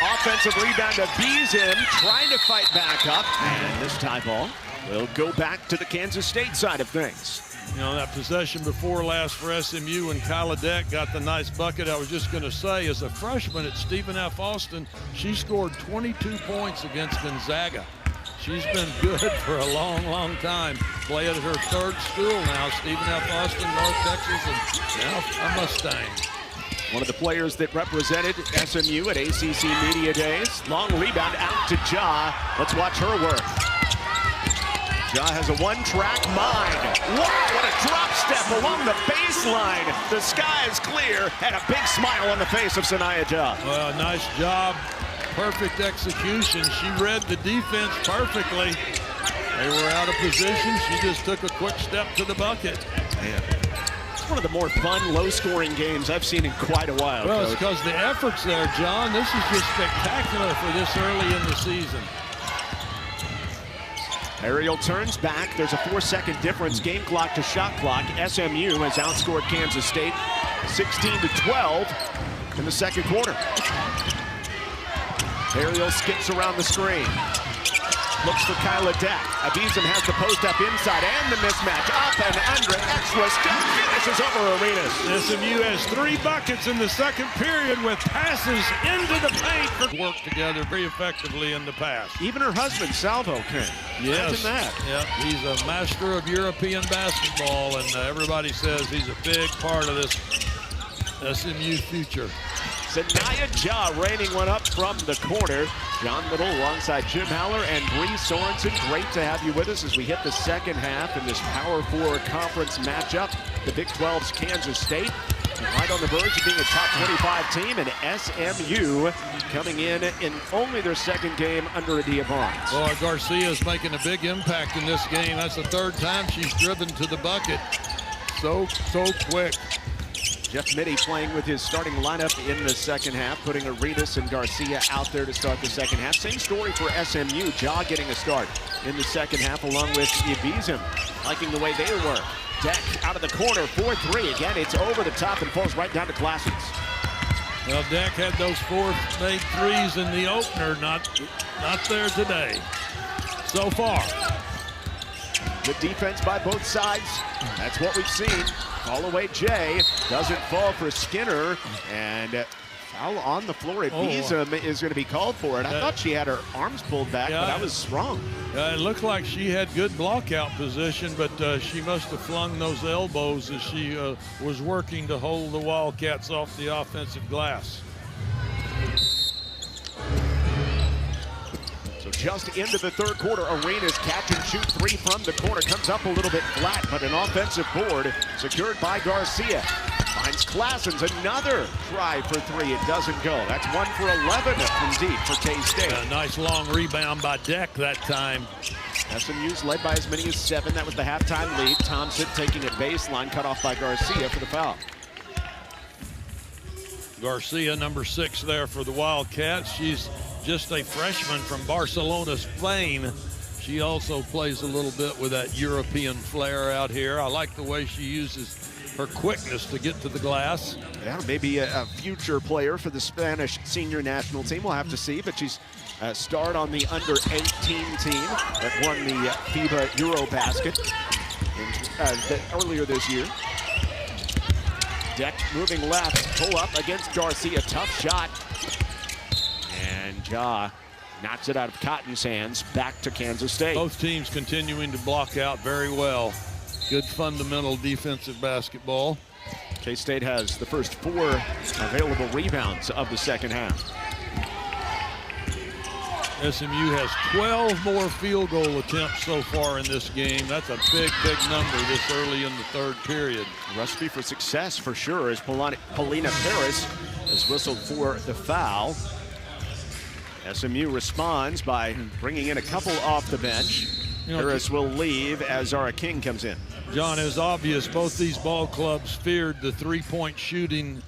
[SPEAKER 1] Offensive rebound to Beeson, trying to fight back up. And this tie ball will go back to the Kansas State side of things.
[SPEAKER 2] You know, that possession before last for SMU, and Kyla Deck got the nice bucket. I was just going to say, as a freshman at Stephen F. Austin, she scored 22 points against Gonzaga. She's been good for a long, long time. Playing at her 3rd school now, Stephen F. Austin, North Texas, and now a Mustang.
[SPEAKER 1] One of the players that represented SMU at ACC Media Days. Long rebound out to Ja. Let's watch her work. Ja has a one-track mind. Wow, what a drop step along the baseline. The sky is clear, and a big smile on the face of Sanaya Ja.
[SPEAKER 2] Well, nice job. Perfect execution. She read the defense perfectly. They were out of position. She just took a quick step to the bucket.
[SPEAKER 1] Man, it's one of the more fun, low-scoring games I've seen in quite a while.
[SPEAKER 2] Well,
[SPEAKER 1] Coach.
[SPEAKER 2] it's because the effort's there, John. This is just spectacular for this early in the season.
[SPEAKER 1] Ariel turns back. There's a 4-second difference, game clock to shot clock. SMU has outscored Kansas State 16-12 in the second quarter. Ariel skips around the screen. Looks for Kyla Deck. Abizem has the post up inside and the mismatch. Up and under. Excellent step. Finishes over Arenas.
[SPEAKER 2] SMU has 3 buckets in the second period with passes into the paint. Work together very effectively in the pass.
[SPEAKER 1] Even her husband, Salvo, can.
[SPEAKER 2] Yes.
[SPEAKER 1] Imagine that.
[SPEAKER 2] Yep. He's a master of European basketball, and everybody says he's a big part of this SMU future.
[SPEAKER 1] Sanaya Ja raining one up from the corner. John Little alongside Jim Haller and Bree Sorensen. Great to have you with us as we hit the second half in this Power 4 conference matchup. The Big 12's Kansas State, right on the verge of being a top 25 team, and SMU coming in only their second game under Adia Barnes.
[SPEAKER 2] Well, Garcia's making a big impact in this game. That's the 3rd time she's driven to the bucket. So quick.
[SPEAKER 1] Jeff Mitty playing with his starting lineup in the second half, putting Arenas and Garcia out there to start the second half. Same story for SMU. Ja getting a start in the second half along with Ibizim, liking the way they work. Deck out of the corner, 4-3. Again, it's over the top and falls right down to Classens.
[SPEAKER 2] Well, Deck had those 4 made threes in the opener, not there today so far.
[SPEAKER 1] Good defense by both sides. That's what we've seen. Fall away Jay doesn't fall for Skinner, and foul on the floor. Ibizim is going to be called for it. I thought she had her arms pulled back, but I was wrong.
[SPEAKER 2] It looked like she had good block-out position, but she must have flung those elbows as she was working to hold the Wildcats off the offensive glass.
[SPEAKER 1] So just into the third quarter, Arenas catch and shoot 3 from the corner. Comes up a little bit flat, but an offensive board secured by Garcia. Finds Classens, another try for 3. It doesn't go. That's 1 for 11 from deep for K-State.
[SPEAKER 2] A nice long rebound by Deck that time.
[SPEAKER 1] SMU's led by as many as 7. That was the halftime lead. Thompson taking a baseline, cut off by Garcia for the foul.
[SPEAKER 2] Garcia, number 6 there for the Wildcats. She's just a freshman from Barcelona, Spain. She also plays a little bit with that European flair out here. I like the way she uses her quickness to get to the glass.
[SPEAKER 1] Yeah, maybe a future player for the Spanish senior national team. We'll have to see, but she's starred on the under-18 team that won the FIBA Eurobasket earlier this year. Deck moving left, pull up against Garcia, tough shot. And Ja knocks it out of Cotton's hands, back to Kansas State.
[SPEAKER 2] Both teams continuing to block out very well. Good fundamental defensive basketball.
[SPEAKER 1] K-State has the first 4 available rebounds of the second half.
[SPEAKER 2] SMU has 12 more field goal attempts so far in this game. That's a big, big number this early in the third period.
[SPEAKER 1] Recipe for success for sure as Paulina Ferris is whistled for the foul. SMU responds by bringing in a couple off the bench. Harris will leave as Zara King comes in.
[SPEAKER 2] John, it was obvious both these ball clubs feared the three-point shooting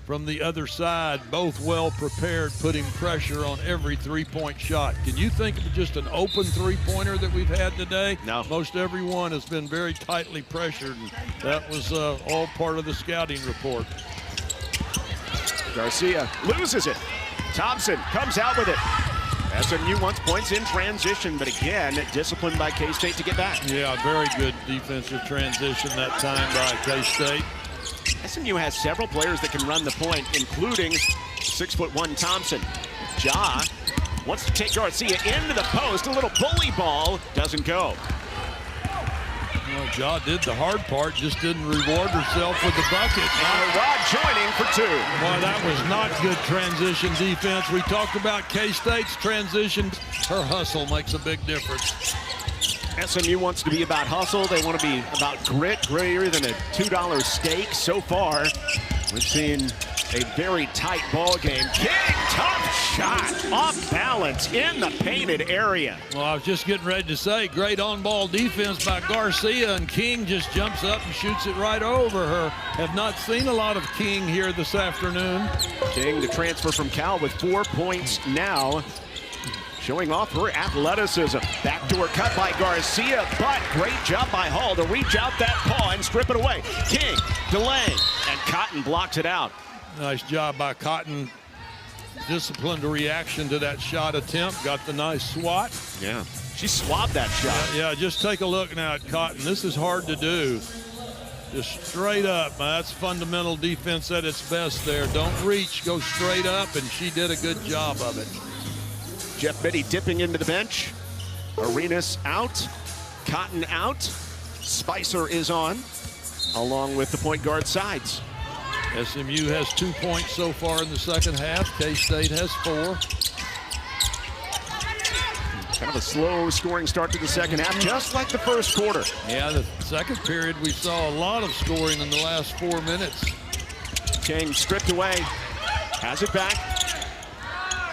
[SPEAKER 2] from the other side. Both well prepared, putting pressure on every three-point shot. Can you think of just an open three-pointer that we've had today?
[SPEAKER 1] No.
[SPEAKER 2] Most everyone has been very tightly pressured, and that was all part of the scouting report.
[SPEAKER 1] Garcia loses it. Thompson comes out with it. SMU wants points in transition, but again, disciplined by K-State to get back.
[SPEAKER 2] Yeah, very good defensive transition that time by K-State.
[SPEAKER 1] SMU has several players that can run the point, including 6'1" Thompson. Ja wants to take Garcia into the post. A little bully ball doesn't go.
[SPEAKER 2] Well, Ja did the hard part, just didn't reward herself with the bucket.
[SPEAKER 1] Rod joining for 2.
[SPEAKER 2] Boy, that was not good transition defense. We talked about K-State's transitions. Her hustle makes a big difference.
[SPEAKER 1] SMU wants to be about hustle. They want to be about grit, greater than a $2 steak. So far, we've seen a very tight ball game. King, tough shot, off balance in the painted area.
[SPEAKER 2] Well, I was just getting ready to say, great on-ball defense by Garcia, and King just jumps up and shoots it right over her. Have not seen a lot of King here this afternoon.
[SPEAKER 1] King, the transfer from Cal, with 4 points now, showing off her athleticism. Backdoor cut by Garcia, but great job by Hall to reach out that paw and strip it away. King delaying, and Cotton blocks it out.
[SPEAKER 2] Nice job by Cotton. Disciplined reaction to that shot attempt. Got the nice swat.
[SPEAKER 1] Yeah, she swabbed that shot.
[SPEAKER 2] Yeah, just take a look now at Cotton. This is hard to do. Just straight up. That's fundamental defense at its best there. Don't reach, go straight up, and she did a good job of it.
[SPEAKER 1] Jeff Mitty dipping into the bench. Arenas out. Cotton out. Spicer is on, along with the point guard sides.
[SPEAKER 2] SMU has 2 points so far in the second half. K-State has 4.
[SPEAKER 1] Kind of a slow scoring start to the second half, just like the first quarter.
[SPEAKER 2] Yeah, the second period we saw a lot of scoring in the last 4 minutes.
[SPEAKER 1] King stripped away, has it back,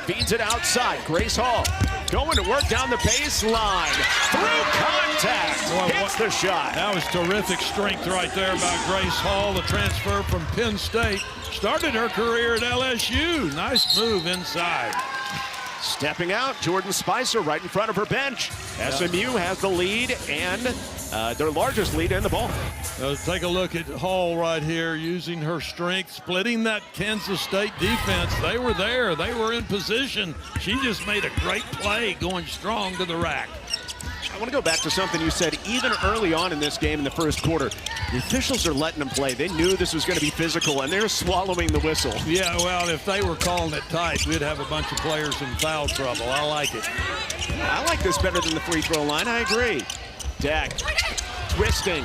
[SPEAKER 1] feeds it outside. Grace Hall going to work down the baseline. Through contact. Hits the shot.
[SPEAKER 2] That was terrific strength right there by Grace Hall, the transfer from Penn State. Started her career at LSU. Nice move inside.
[SPEAKER 1] Stepping out, Jordan Spicer right in front of her bench. SMU has the lead and their largest lead in the ball.
[SPEAKER 2] Take a look at Hall right here, using her strength, splitting that Kansas State defense. They were there. They were in position. She just made a great play, going strong to the rack.
[SPEAKER 1] I want to go back to something you said even early on in this game in the first quarter. The officials are letting them play. They knew this was going to be physical, and they're swallowing the whistle.
[SPEAKER 2] Yeah, well, if they were calling it tight, we'd have a bunch of players in foul trouble. I like it.
[SPEAKER 1] I like this better than the free throw line. I agree. Deck twisting.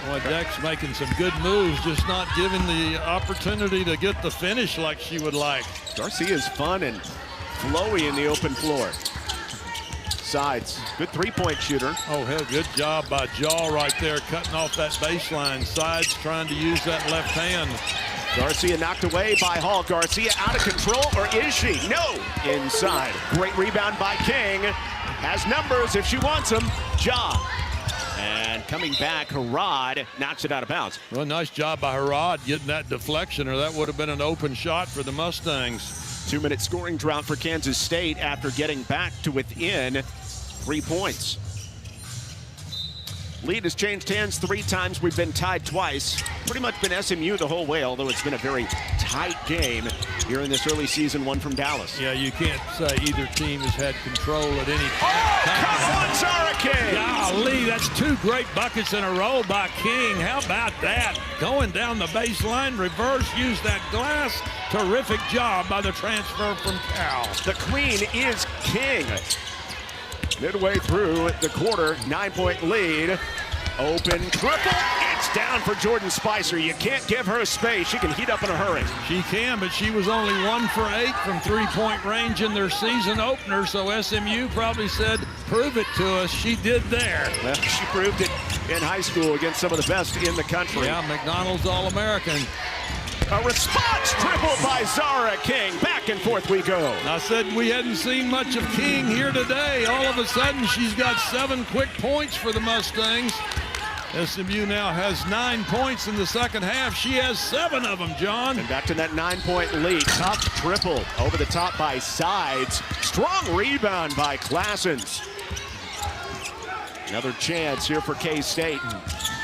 [SPEAKER 2] Boy, Deck's making some good moves, just not giving the opportunity to get the finish like she would like.
[SPEAKER 1] Garcia's fun and flowy in the open floor. Sides, good three-point shooter.
[SPEAKER 2] Oh, hell, good job by Jaw right there, cutting off that baseline. Sides trying to use that left hand.
[SPEAKER 1] Garcia knocked away by Hall. Garcia out of control, or is she? No, inside. Great rebound by King. Has numbers if she wants them. Ja. And coming back, Harad knocks it out of bounds.
[SPEAKER 2] Well, nice job by Harad getting that deflection, or that would have been an open shot for the Mustangs.
[SPEAKER 1] 2-minute scoring drought for Kansas State after getting back to within 3 points. Lead has changed hands 3 times. We've been tied twice. Pretty much been SMU the whole way, although it's been a very tight game here in this early season one from Dallas.
[SPEAKER 2] Yeah, you can't say either team has had control at any time.
[SPEAKER 1] Oh, come on, Zara King!
[SPEAKER 2] Golly, that's 2 great buckets in a row by King. How about that? Going down the baseline, reverse, use that glass. Terrific job by the transfer from Cal.
[SPEAKER 1] The queen is King. Midway through the quarter, 9-point lead. Open triple. It's down for Jordan Spicer. You can't give her space. She can heat up in a hurry.
[SPEAKER 2] She can, but she was only 1 for 8 from 3-point range in their season opener, so SMU probably said, prove it to us. She did there.
[SPEAKER 1] Well, she proved it in high school against some of the best in the country.
[SPEAKER 2] Yeah, McDonald's All-American.
[SPEAKER 1] A response triple by Zara King. Back and forth we go.
[SPEAKER 2] I said we hadn't seen much of King here today. All of a sudden, she's got 7 quick points for the Mustangs. SMU now has 9 points in the second half. She has 7 of them, John.
[SPEAKER 1] And back to that 9-point lead. Tough triple over the top by Sides. Strong rebound by Klassens. Another chance here for K-State.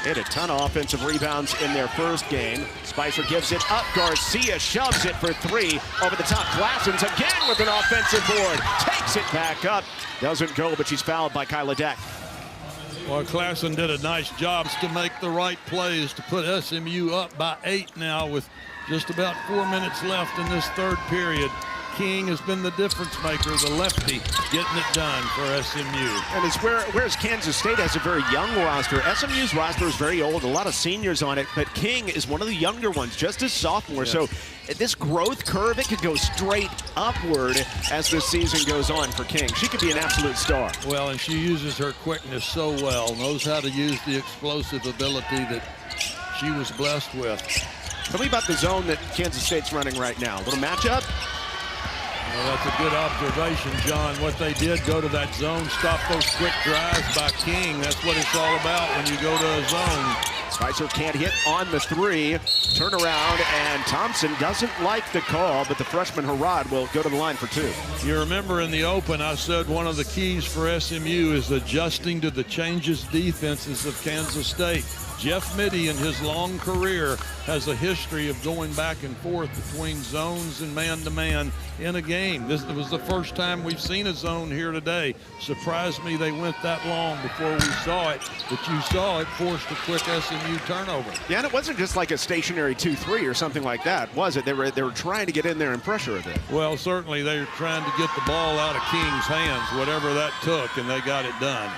[SPEAKER 1] Hit a ton of offensive rebounds in their first game. Spicer gives it up. Garcia shoves it for 3 over the top. Klassens again with an offensive board. Takes it back up. Doesn't go, but she's fouled by Kyla Deck.
[SPEAKER 2] Well, Klassen did a nice job to make the right plays to put SMU up by 8 now with just about 4 minutes left in this third period. King has been the difference maker, the lefty, getting it done for SMU.
[SPEAKER 1] And it's whereas Kansas State has a very young roster. SMU's roster is very old, a lot of seniors on it, but King is one of the younger ones, just as sophomore.
[SPEAKER 2] Yeah.
[SPEAKER 1] So this growth curve, it could go straight upward as the season goes on for King. She could be an absolute star.
[SPEAKER 2] Well, and she uses her quickness so well, knows how to use the explosive ability that she was blessed with.
[SPEAKER 1] Tell me about the zone that Kansas State's running right now. A little matchup?
[SPEAKER 2] Well, that's a good observation, John. What they did, go to that zone, stop those quick drives by King. That's what it's all about when you go to a zone.
[SPEAKER 1] Spicer can't hit on the 3. Turn around, and Thompson doesn't like the call, but the freshman Harad will go to the line for 2.
[SPEAKER 2] You remember in the open, I said one of the keys for SMU is adjusting to the changes defenses of Kansas State. Jeff Mitty in his long career has a history of going back and forth between zones and man-to-man in a game. This was the first time we've seen a zone here today. Surprised me they went that long before we saw it, but you saw it forced a quick SMU turnover.
[SPEAKER 1] Yeah, and it wasn't just like a stationary 2-3 or something like that, was it? They were trying to get in there and pressure a bit.
[SPEAKER 2] Well, certainly they were trying to get the ball out of King's hands, whatever that took, and they got it done.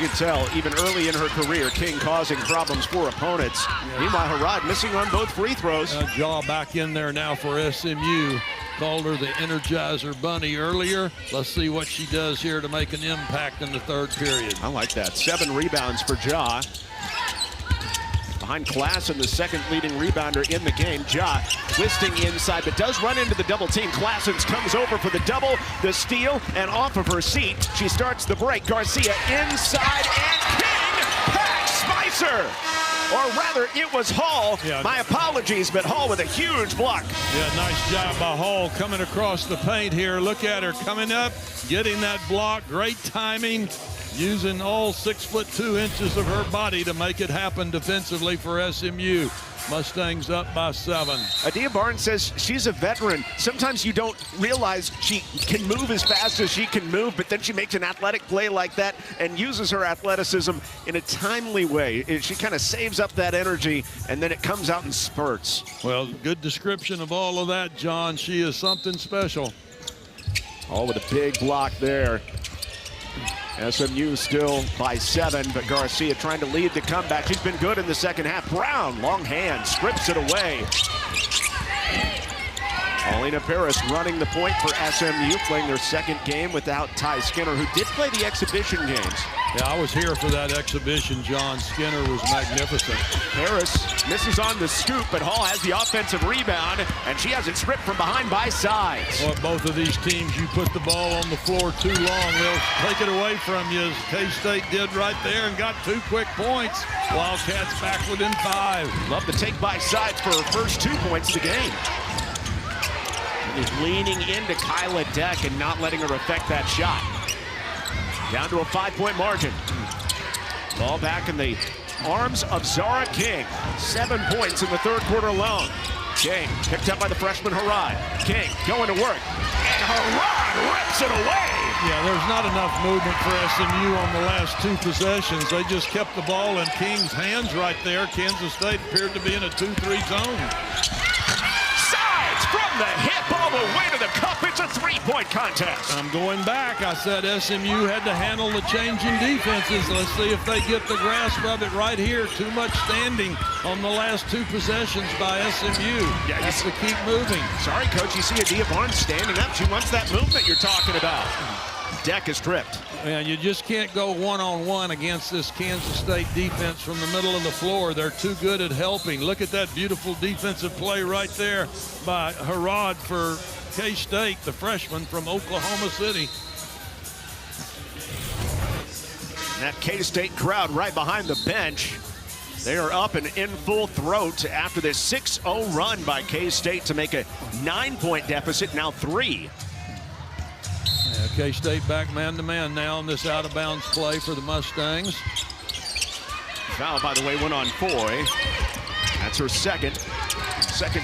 [SPEAKER 1] You can tell, even early in her career, King causing problems for opponents. Yeah. Meanwhile, Harad missing on both free throws.
[SPEAKER 2] Jaw back in there now for SMU. Called her the Energizer Bunny earlier. Let's see what she does here to make an impact in the third period.
[SPEAKER 1] I like that. 7 rebounds for Ja. behind Klassen, the second leading rebounder in the game. Ja twisting inside, but does run into the double team. Klassen comes over for the double, the steal, and off of her seat. She starts the break. Garcia inside, and King packs Spicer. Or rather, it was Hall. Yeah. My apologies, but Hall with a huge block.
[SPEAKER 2] Yeah, nice job by Hall coming across the paint here. Look at her coming up, getting that block. Great timing, using all 6'2" of her body to make it happen defensively for SMU. Mustangs up by 7.
[SPEAKER 1] Adia Barnes says she's a veteran. Sometimes you don't realize she can move as fast as she can move, but then she makes an athletic play like that and uses her athleticism in a timely way. She kind of saves up that energy, and then it comes out in spurts.
[SPEAKER 2] Well, good description of all of that, John. She is something special.
[SPEAKER 1] All with a big block there. SMU still by 7, but Garcia trying to lead the comeback. She's been good in the second half. Brown, long hand, strips it away. Paulina Paris running the point for SMU, playing their second game without Ty Skinner, who did play the exhibition games.
[SPEAKER 2] Yeah, I was here for that exhibition, John. Skinner was magnificent.
[SPEAKER 1] Paris misses on the scoop, but Hall has the offensive rebound, and she has it stripped from behind by Sides.
[SPEAKER 2] Well, both of these teams, you put the ball on the floor too long, they'll take it away from you, as K-State did right there and got 2 quick points. Wildcats back within 5.
[SPEAKER 1] Love the take by Sides for her first 2 points of the game. Is leaning into Kyla Deck and not letting her affect that shot. Down to a 5-point margin. Ball back in the arms of Zara King. 7 points in the third quarter alone. King picked up by the freshman Harad. King going to work. And Harad rips it away.
[SPEAKER 2] Yeah, there's not enough movement for SMU on the last 2 possessions. They just kept the ball in King's hands right there. Kansas State appeared to be in a 2-3 zone.
[SPEAKER 1] From the hip all the way to the cup, it's a 3-point contest.
[SPEAKER 2] I'm going back. I said SMU had to handle the changing defenses. Let's see if they get the grasp of it right here. Too much standing on the last 2 possessions by SMU. Yeah, has to keep moving.
[SPEAKER 1] Sorry, Coach, you see Adia Barnes standing up. She wants that movement you're talking about. Deck is tripped.
[SPEAKER 2] Man, you just can't go one-on-one against this Kansas State defense from the middle of the floor. They're too good at helping. Look at that beautiful defensive play right there by Harad for K-State, the freshman from Oklahoma City.
[SPEAKER 1] And that K-State crowd right behind the bench. They are up and in full throat after this 6-0 run by K-State to make a 9-point deficit, now 3.
[SPEAKER 2] Yeah, K-State back man-to-man now in this out-of-bounds play for the Mustangs.
[SPEAKER 1] Foul, by the way, went on Foy. That's her second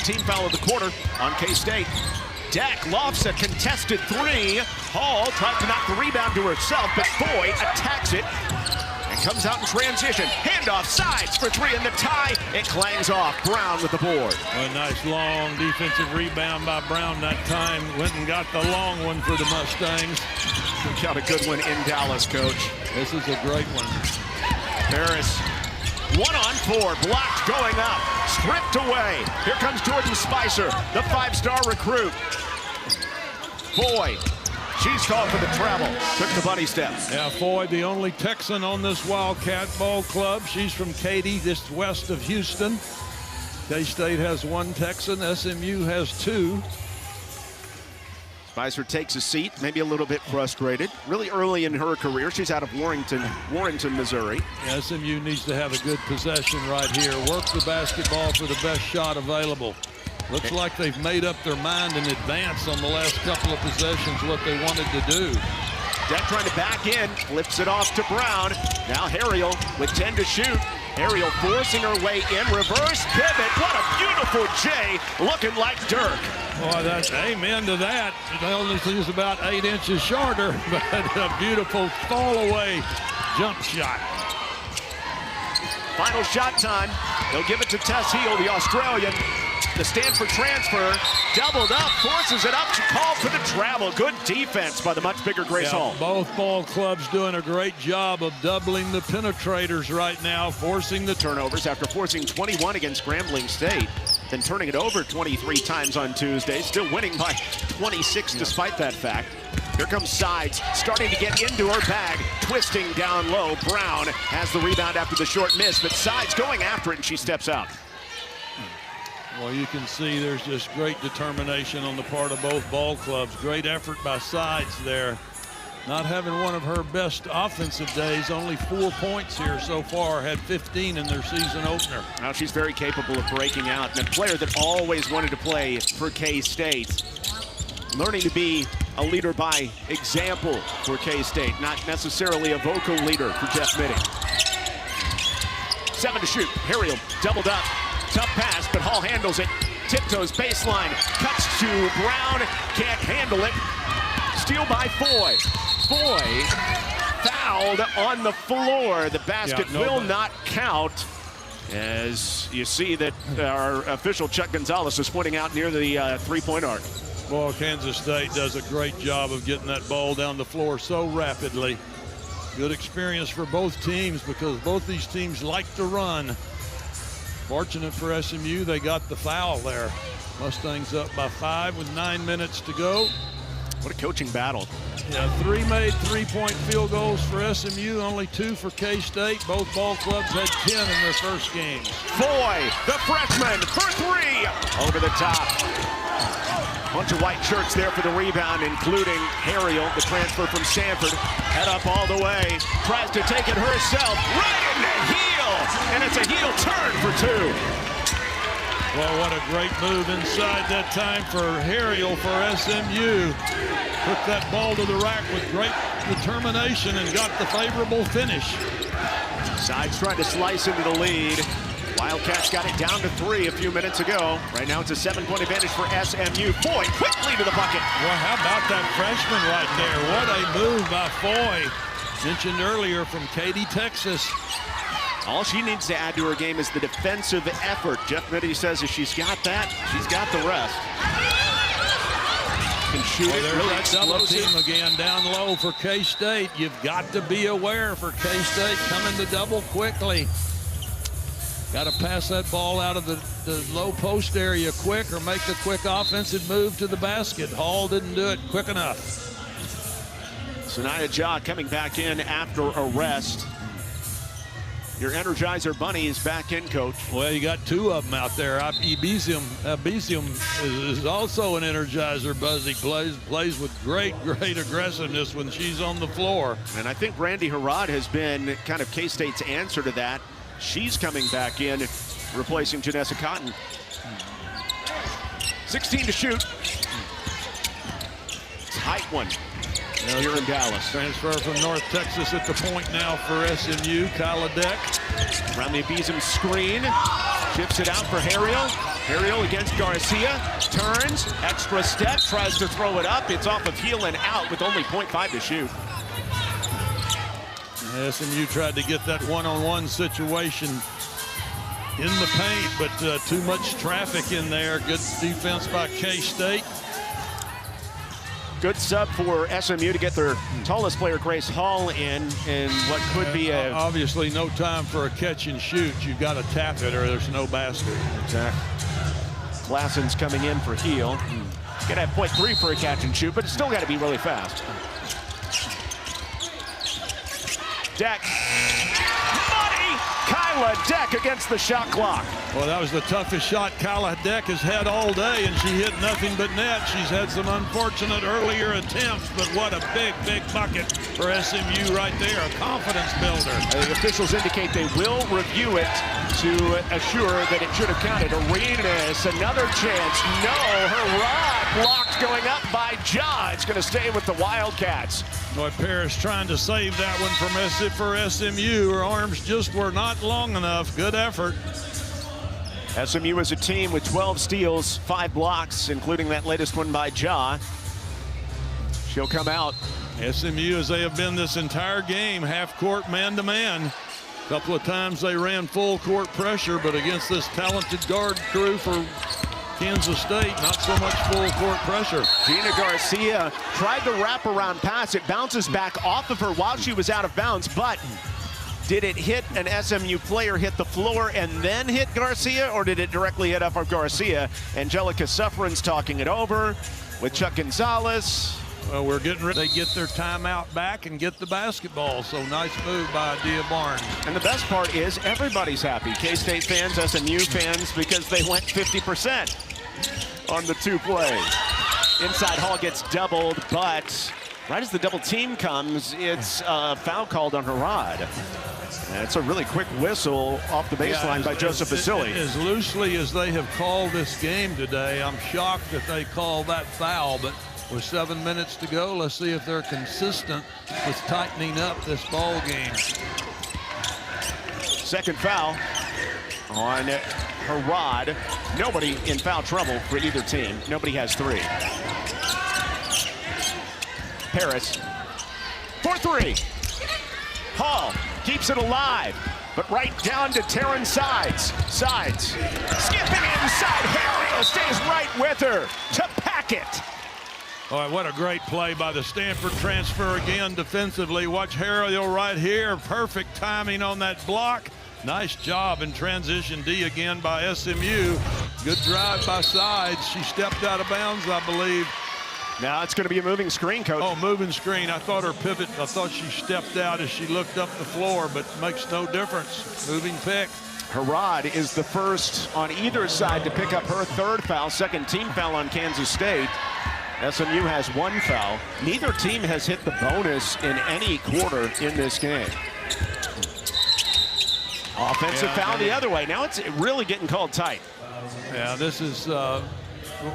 [SPEAKER 1] team foul of the quarter on K-State. Deck lofts a contested 3. Hall tried to knock the rebound to herself, but Foy attacks it and comes out in transition. Handoff, Sides for 3 in the tie. It clangs off. Brown with the board.
[SPEAKER 2] A nice long defensive rebound by Brown that time. Went and got the long one for the Mustangs.
[SPEAKER 1] Got a good one in Dallas, Coach.
[SPEAKER 2] This is a great one.
[SPEAKER 1] Paris, 1-on-4, blocked going up, stripped away. Here comes Jordan Spicer, the 5-star recruit. Foy, she's called for the travel. Took the bunny step.
[SPEAKER 2] Yeah, Foy, the only Texan on this Wildcat ball club. She's from Katy, just west of Houston. K-State has 1 Texan, SMU has 2.
[SPEAKER 1] Spicer takes a seat, maybe a little bit frustrated. Really early in her career, she's out of Warrenton, Missouri.
[SPEAKER 2] Yeah, SMU needs to have a good possession right here. Work the basketball for the best shot available. Looks like they've made up their mind in advance on the last couple of possessions what they wanted to do.
[SPEAKER 1] Deck trying to back in, flips it off to Brown. Now Harriel with 10 to shoot. Harriel forcing her way in, reverse pivot. What a beautiful J, looking like Dirk.
[SPEAKER 2] Boy, that's amen to that. The only thing is about 8 inches shorter, but a beautiful fall away jump shot.
[SPEAKER 1] Final shot time. They'll give it to Tess Heel, the Australian. The Stanford transfer, doubled up, forces it up. She called for the travel. Good defense by the much bigger Grace Hall.
[SPEAKER 2] Both ball clubs doing a great job of doubling the penetrators right now, forcing the
[SPEAKER 1] turnovers after forcing 21 against Grambling State, then turning it over 23 times on Tuesday, still winning by 26 despite that fact. Here comes Sides, starting to get into her bag, twisting down low. Brown has the rebound after the short miss, but Sides going after it, and she steps out.
[SPEAKER 2] Well, you can see there's just great determination on the part of both ball clubs. Great effort by Sides there. Not having one of her best offensive days, only 4 points here so far, had 15 in their season opener.
[SPEAKER 1] Now she's very capable of breaking out, and a player that always wanted to play for K-State. Learning to be a leader by example for K-State, not necessarily a vocal leader for Jeff Mitting. 7 to shoot. Harriel doubled up. Tough pass, but Hall handles it. Tiptoes baseline. Cuts to Brown. Can't handle it. Steal by Foy. Foy fouled on the floor. The basket will not count. As you see that our official Chuck Gonzalez is pointing out near the three-point arc.
[SPEAKER 2] Well, Kansas State does a great job of getting that ball down the floor so rapidly. Good experience for both teams because both these teams like to run. Fortunate for SMU, they got the foul there. Mustangs up by 5 with 9 minutes to go.
[SPEAKER 1] What a coaching battle.
[SPEAKER 2] Yeah, 3 made three-point field goals for SMU, only 2 for K-State. Both ball clubs had 10 in their first games.
[SPEAKER 1] Foy, the freshman, for 3. Over the top. Bunch of white shirts there for the rebound, including Harriel, the transfer from Stanford. Head up all the way. Tries to take it herself. Right in the heel. And it's a heel turn for 2.
[SPEAKER 2] Well, what a great move inside that time for Harriel for SMU. Took that ball to the rack with great determination and got the favorable finish.
[SPEAKER 1] Sides trying to slice into the lead. Wildcats got it down to 3 a few minutes ago. Right now it's a 7-point advantage for SMU. Foy quickly to the bucket.
[SPEAKER 2] Well, how about that freshman right there? What a move by Foy. Mentioned earlier from Katy, Texas.
[SPEAKER 1] All she needs to add to her game is the defensive effort. Jeff Mitting says if she's got that, she's got the rest. Can shoot it, really
[SPEAKER 2] that double
[SPEAKER 1] explosive.
[SPEAKER 2] team again down low for K-State. You've got to be aware for K-State coming to double quickly. Got to pass that ball out of the low post area quick or make the quick offensive move to the basket. Hall didn't do it quick enough.
[SPEAKER 1] Sanaya Ja coming back in after a rest. Your Energizer Bunny is back in, Coach.
[SPEAKER 2] Well, you got 2 of them out there. Ebesium is also an Energizer Buzzy. Plays with great aggressiveness when she's on the floor.
[SPEAKER 1] And I think Randy Harrod has been kind of K-State's answer to that. She's coming back in, replacing Janessa Cotton. 16 to shoot. Tight one here in Dallas.
[SPEAKER 2] Transfer from North Texas at the point now for SMU. Kyla Deck.
[SPEAKER 1] Around the Ebesium screen. Chips it out for Harriel. Harriel against Garcia. Turns. Extra step. Tries to throw it up. It's off of heel and out with only 0.5 to shoot.
[SPEAKER 2] SMU tried to get that one-on-one situation in the paint, but too much traffic in there. Good defense by K-State.
[SPEAKER 1] Good sub for SMU to get their tallest player, Grace Hall, in what could be a...
[SPEAKER 2] Obviously, no time for a catch and shoot. You've got to tap it or there's no basket.
[SPEAKER 1] Exactly. Glassen's coming in for heel. Gonna have 0.3 for a catch and shoot, but it's still got to be really fast. Deck. Money! Kyla Deck against the shot clock.
[SPEAKER 2] Well, that was the toughest shot Kyla Deck has had all day, and she hit nothing but net. She's had some unfortunate earlier attempts, but what a big bucket for SMU right there, a confidence builder.
[SPEAKER 1] The officials indicate they will review it to assure that it should have counted. Arenas, another chance. No, her rod blocked going up by Ja. It's going to stay with the Wildcats.
[SPEAKER 2] Boy, Paris trying to save that one for SMU. Her arms just were not long enough. Good effort.
[SPEAKER 1] SMU is a team with 12 steals, 5 blocks, including that latest one by Ja. She'll come out.
[SPEAKER 2] SMU, as they have been this entire game, half-court, man-to-man. A couple of times they ran full-court pressure, but against this talented guard crew for Kansas State, not so much full-court pressure.
[SPEAKER 1] Gina Garcia tried the wraparound pass. It bounces back off of her while she was out of bounds, but did it hit an SMU player, hit the floor, and then hit Garcia, or did it directly hit up of Garcia? Angelica Sufferin's talking it over with Chuck Gonzalez.
[SPEAKER 2] Well, we're getting ready. They get their timeout back and get the basketball. So nice move by Dia Barnes.
[SPEAKER 1] And the best part is everybody's happy. K-State fans, SMU fans, because they went 50% on the 2 plays. Inside Hall gets doubled, but right as the double team comes, it's a foul called on Harrod. And it's a really quick whistle off the baseline by Joseph Vasily.
[SPEAKER 2] As loosely as they have called this game today, I'm shocked that they called that foul, but with 7 minutes to go, let's see if they're consistent with tightening up this ball game.
[SPEAKER 1] Second foul on Harrod. Nobody in foul trouble for either team. Nobody has 3. Harris for 3. Hall keeps it alive, but right down to Taryn Sides. Sides skipping inside. Harriel stays right with her to pack it.
[SPEAKER 2] All right, what a great play by the Stanford transfer again defensively. Watch Harriel right here. Perfect timing on that block. Nice job in transition D again by SMU. Good drive by Sides. She stepped out of bounds, I believe.
[SPEAKER 1] Now it's going to be a moving screen, Coach.
[SPEAKER 2] Oh, moving screen. I thought her pivot, I thought she stepped out as she looked up the floor, but makes no difference. Moving pick.
[SPEAKER 1] Harrod is the first on either side to pick up her 3rd foul, 2nd team foul on Kansas State. SMU has 1 foul. Neither team has hit the bonus in any quarter in this game. Offensive foul the other way. Now it's really getting called tight.
[SPEAKER 2] Yeah, this is,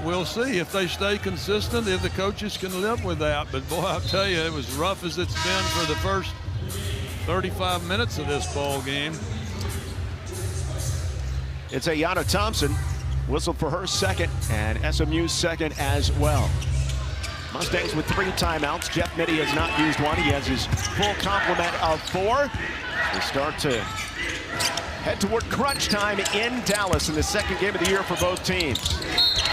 [SPEAKER 2] we'll see if they stay consistent, if the coaches can live with that. But boy, I'll tell you, it was rough as it's been for the first 35 minutes of this ball game.
[SPEAKER 1] It's Ayanna Thompson, whistled for her 2nd, and SMU's 2nd as well. Mustangs with 3 timeouts. Jeff Mitty has not used one. He has his full complement of 4. We start to head toward crunch time in Dallas in the 2nd game of the year for both teams.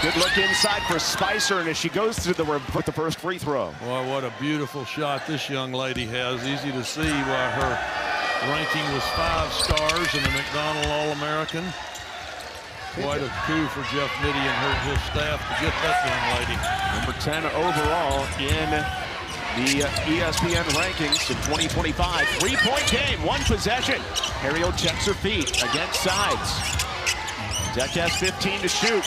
[SPEAKER 1] Good look inside for Spicer, and as she goes through the first free throw.
[SPEAKER 2] Boy, what a beautiful shot this young lady has. Easy to see why her ranking was 5 stars and a McDonald All-American. Quite a coup for Jeff Mitty and his staff to get that young lady.
[SPEAKER 1] Number 10 overall in the ESPN rankings in 2025. 3-point game, 1 possession. Harriel checks her feet against Sides. Deck has 15 to shoot.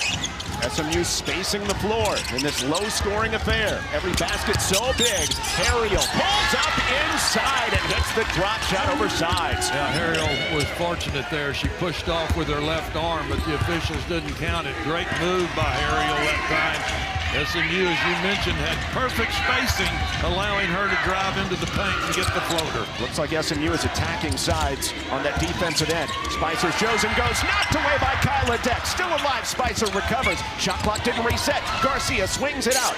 [SPEAKER 1] SMU spacing the floor in this low-scoring affair. Every basket so big. Harriel pulls up inside and hits the drop shot over Sides.
[SPEAKER 2] Yeah, Harriel was fortunate there. She pushed off with her left arm, but the officials didn't count it. Great move by Harriel that time. SMU, as you mentioned, had perfect spacing, allowing her to drive into the paint and get the floater.
[SPEAKER 1] Looks like SMU is attacking Sides on that defensive end. Spicer shows and goes, knocked away by Kyla Deck. Still alive, Spicer recovers. Shot clock didn't reset. Garcia swings it out.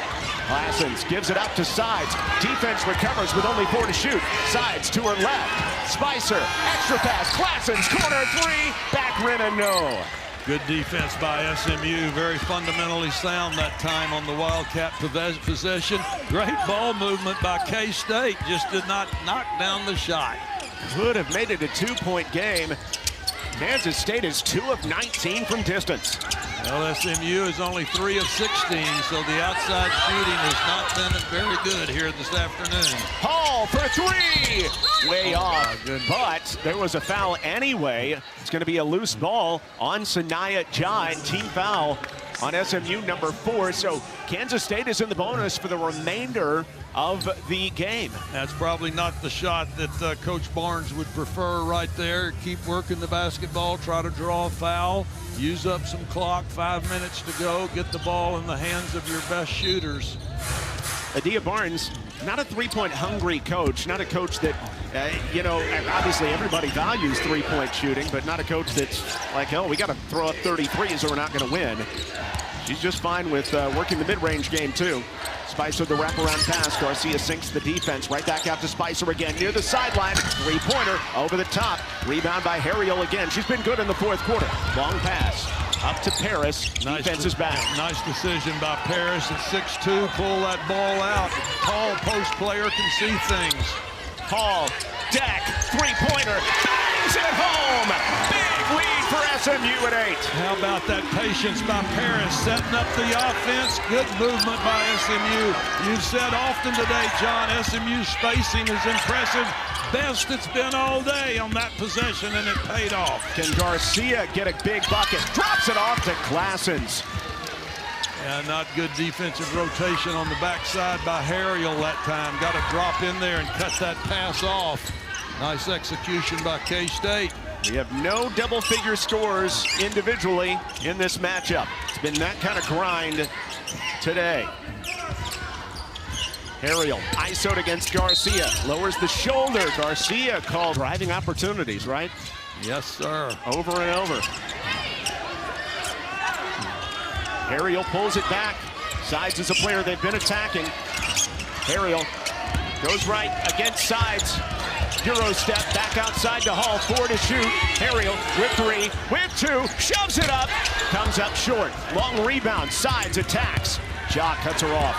[SPEAKER 1] Lassens gives it out to Sides. Defense recovers with only 4 to shoot. Sides to her left. Spicer, extra pass. Lassens, corner 3. Back rim and no.
[SPEAKER 2] Good defense by SMU. Very fundamentally sound that time on the Wildcat possession. Great ball movement by K-State. Just did not knock down the shot.
[SPEAKER 1] Could have made it a 2-point game. Kansas State is 2 of 19 from distance.
[SPEAKER 2] Well, SMU is only 3 of 16, so the outside shooting has not been very good here this afternoon.
[SPEAKER 1] Hall for 3! Way off, but there was a foul anyway. It's going to be a loose ball on Sanaya Jai. Team foul on SMU number 4. So Kansas State is in the bonus for the remainder of the game.
[SPEAKER 2] That's probably not the shot that Coach Barnes would prefer right there. Keep working the basketball, try to draw a foul, use up some clock, 5 minutes to go, get the ball in the hands of your best shooters.
[SPEAKER 1] Adia Barnes, not a 3-point hungry coach, not a coach that, you know, obviously everybody values 3-point shooting, but not a coach that's like, oh, we got to throw up 33s or we're not going to win. She's just fine with working the mid-range game, too. Spicer, the wraparound pass. Garcia sinks the defense. Right back out to Spicer again near the sideline. 3-pointer over the top. Rebound by Harriel again. She's been good in the 4th quarter. Long pass up to Paris. Defense is back.
[SPEAKER 2] Nice decision by Paris at 6'2". Pull that ball out. Tall post player can see things.
[SPEAKER 1] Hall, Deck, 3-pointer. Bangs it home. Big lead for SMU at 8.
[SPEAKER 2] How about that patience by Paris, setting up the offense? Good movement by SMU. You've said often today, John, SMU's spacing is impressive. Best it's been all day on that possession, and it paid off.
[SPEAKER 1] Can Garcia get a big bucket? Drops it off to Classens.
[SPEAKER 2] Yeah, not good defensive rotation on the backside by Harriel that time. Got to drop in there and cut that pass off. Nice execution by K-State.
[SPEAKER 1] We have no double-figure scores individually in this matchup. It's been that kind of grind today. Harriel ISO'd against Garcia. Lowers the shoulder. Garcia called driving opportunities, right?
[SPEAKER 2] Yes, sir.
[SPEAKER 1] Over and over. Harriel pulls it back. Sides is a player they've been attacking. Harriel goes right against Sides. Euro step back outside to Hall. 4 to shoot. Harriel with 3, with 2, shoves it up. Comes up short. Long rebound. Sides attacks. Ja cuts her off.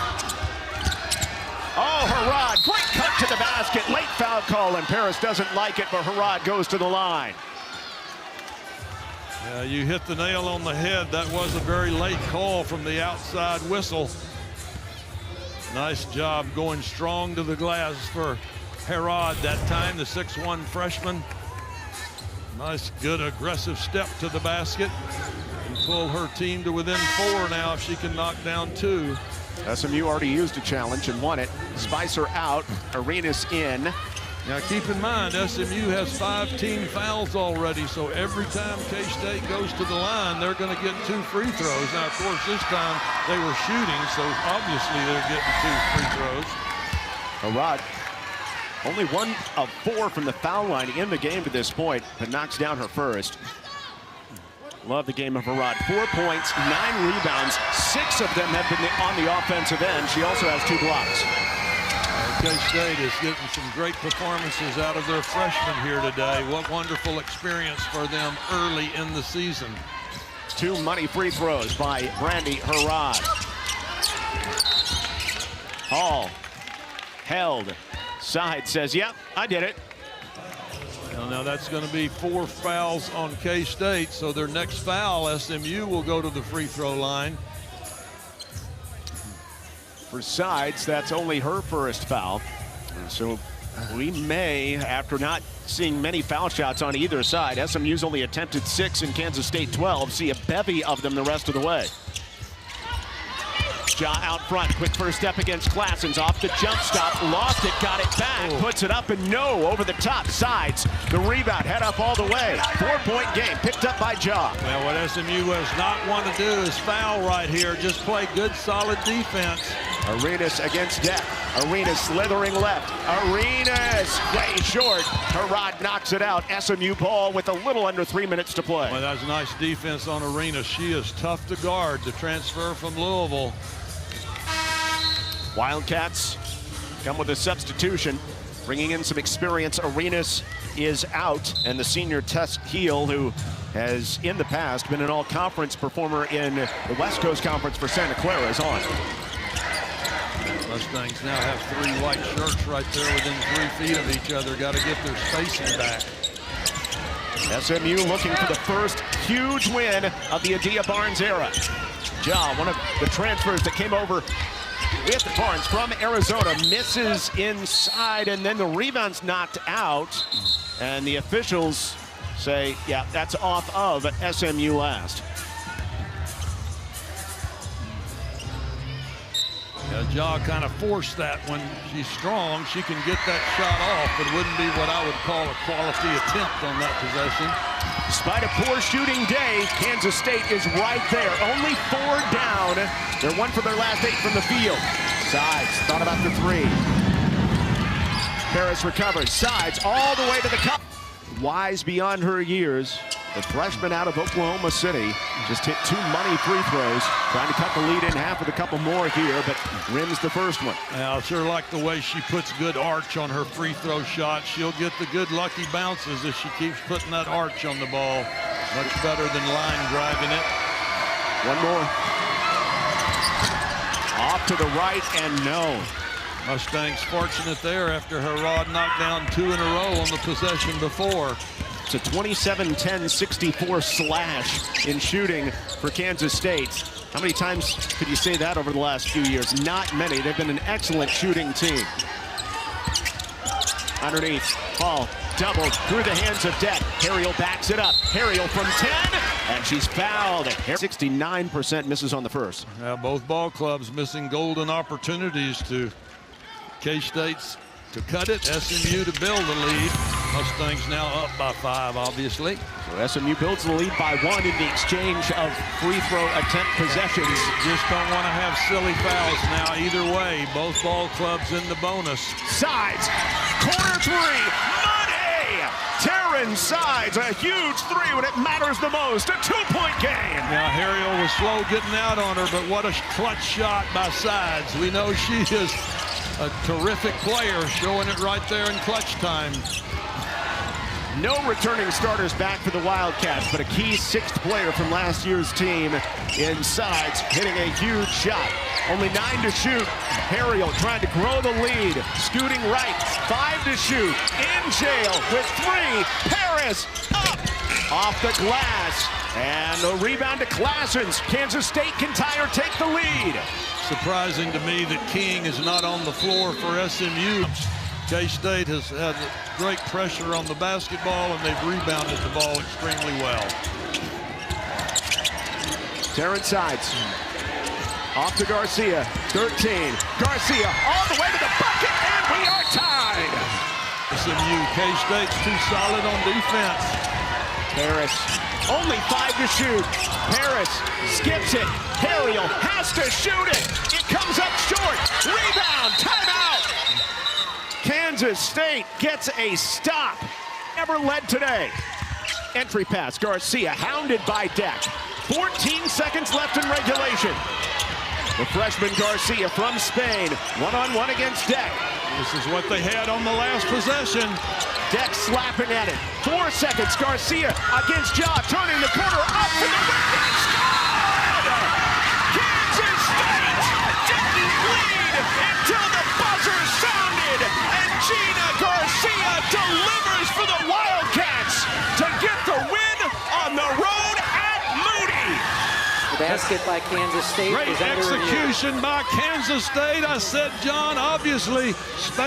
[SPEAKER 1] Oh, Harrod, great cut to the basket. Late foul call, and Paris doesn't like it, but Harrod goes to the line.
[SPEAKER 2] Yeah, you hit the nail on the head. That was a very late call from the outside whistle. Nice job going strong to the glass for Harrod that time, the 6'1" freshman. Nice, good, aggressive step to the basket and pull her team to within 4 now if she can knock down 2.
[SPEAKER 1] SMU already used a challenge and won it. Spicer out, Arenas in.
[SPEAKER 2] Now keep in mind, SMU has 5 team fouls already, so every time K-State goes to the line, they're going to get 2 free throws. Now, of course, this time they were shooting, so obviously they're getting 2 free throws.
[SPEAKER 1] Harrod, only 1 of 4 from the foul line in the game to this point, but knocks down her first. Love the game of Harrod. 4 points, 9 rebounds, 6 of them have been on the offensive end. She also has 2 blocks.
[SPEAKER 2] K-State is getting some great performances out of their freshmen here today. What wonderful experience for them early in the season.
[SPEAKER 1] 2 money free throws by Brandy Harrod. Hall held. Side says, yep, I did it.
[SPEAKER 2] Well, now that's going to be 4 fouls on K-State, so their next foul, SMU will go to the free throw line.
[SPEAKER 1] For Sides, that's only her first foul. And so we may, after not seeing many foul shots on either side, SMU's only attempted 6 and Kansas State 12, see a bevy of them the rest of the way. Ja out front, quick first step against Classens, off the jump stop, lost it, got it back, puts it up, and no, over the top. Sides, the rebound, head up all the way. 4-point game, picked up by Ja.
[SPEAKER 2] Well, what SMU does not want to do is foul right here, just play good, solid defense.
[SPEAKER 1] Arenas against Deck. Arenas slithering left. Arenas way short. Harrod knocks it out. SMU ball with a little under 3 minutes to play.
[SPEAKER 2] Well, that's nice defense on Arenas. She is tough to guard, the transfer from Louisville.
[SPEAKER 1] Wildcats come with a substitution, bringing in some experience. Arenas is out, and the senior Tess Heel, who has in the past been an all-conference performer in the West Coast Conference for Santa Clara, is on.
[SPEAKER 2] Mustangs now have 3 white shirts right there within 3 feet of each other. Got to get their spacing back.
[SPEAKER 1] SMU looking for the first huge win of the Adia Barnes era. Ja, one of the transfers that came over with Barnes from Arizona, misses inside, and then the rebound's knocked out. And the officials say, yeah, that's off of SMU last.
[SPEAKER 2] Yeah, Ja kind of forced that. When she's strong, she can get that shot off, but it wouldn't be what I would call a quality attempt on that possession.
[SPEAKER 1] Despite a poor shooting day, Kansas State is right there. Only 4 down. They're 1 for their last 8 from the field. Sides thought about the 3. Paris recovers. Sides all the way to the cup. Wise beyond her years. The freshman out of Oklahoma City just hit 2 money free throws, trying to cut the lead in half with a couple more here, but rims the first one.
[SPEAKER 2] I sure like the way she puts good arch on her free throw shot. She'll get the good lucky bounces if she keeps putting that arch on the ball. Much better than line driving it.
[SPEAKER 1] 1 more. Off to the right and no.
[SPEAKER 2] Mustangs fortunate there after Harrod knocked down 2 in a row on the possession before.
[SPEAKER 1] It's a 27-10-64 slash in shooting for Kansas State. How many times could you say that over the last few years? Not many. They've been an excellent shooting team. Underneath, Hall doubled through the hands of Deck. Harriel backs it up. Harriel from 10, and she's fouled. 69% misses on the first.
[SPEAKER 2] Both ball clubs missing golden opportunities to K-State's to cut it, SMU to build the lead. Mustangs now up by 5, obviously.
[SPEAKER 1] So SMU builds the lead by 1 in the exchange of free throw attempt possessions.
[SPEAKER 2] Just don't want to have silly fouls now either way. Both ball clubs in the bonus.
[SPEAKER 1] Sides, corner 3, money! Taryn Sides, a huge 3 when it matters the most, a 2-point game.
[SPEAKER 2] Now Harriel was slow getting out on her, but what a clutch shot by Sides. We know she is a terrific player, showing it right there in clutch time.
[SPEAKER 1] No returning starters back for the Wildcats, but a key 6th player from last year's team in Sides, hitting a huge shot. Only 9 to shoot. Harriel trying to grow the lead. Scooting right, 5 to shoot. In jail with 3. Paris up off the glass. And a rebound to Classens. Kansas State can tie or take the lead.
[SPEAKER 2] Surprising to me that King is not on the floor for SMU. K-State has had great pressure on the basketball, and they've rebounded the ball extremely well.
[SPEAKER 1] Taryn Sides. Off to Garcia. 13. Garcia all the way to the bucket, and we are tied.
[SPEAKER 2] SMU, K-State's too solid on defense.
[SPEAKER 1] Paris, only 5 to shoot. Paris skips it. Harriel has to shoot it. It comes up short. Rebound, timeout. Kansas State gets a stop. Never led today. Entry pass, Garcia hounded by Deck. 14 seconds left in regulation. The freshman Garcia from Spain, one-on-one against Deck.
[SPEAKER 2] This is what they had on the last possession.
[SPEAKER 1] Deck slapping at it. 4 seconds, Garcia against Ja, turning the corner up for the win. Kansas State didn't lead until the buzzer sounded, and Gina Garcia delivers for the Wildcats to get the win on the road at Moody.
[SPEAKER 4] The basket by Kansas State.
[SPEAKER 2] Great execution by Kansas State. I said, John, obviously, space.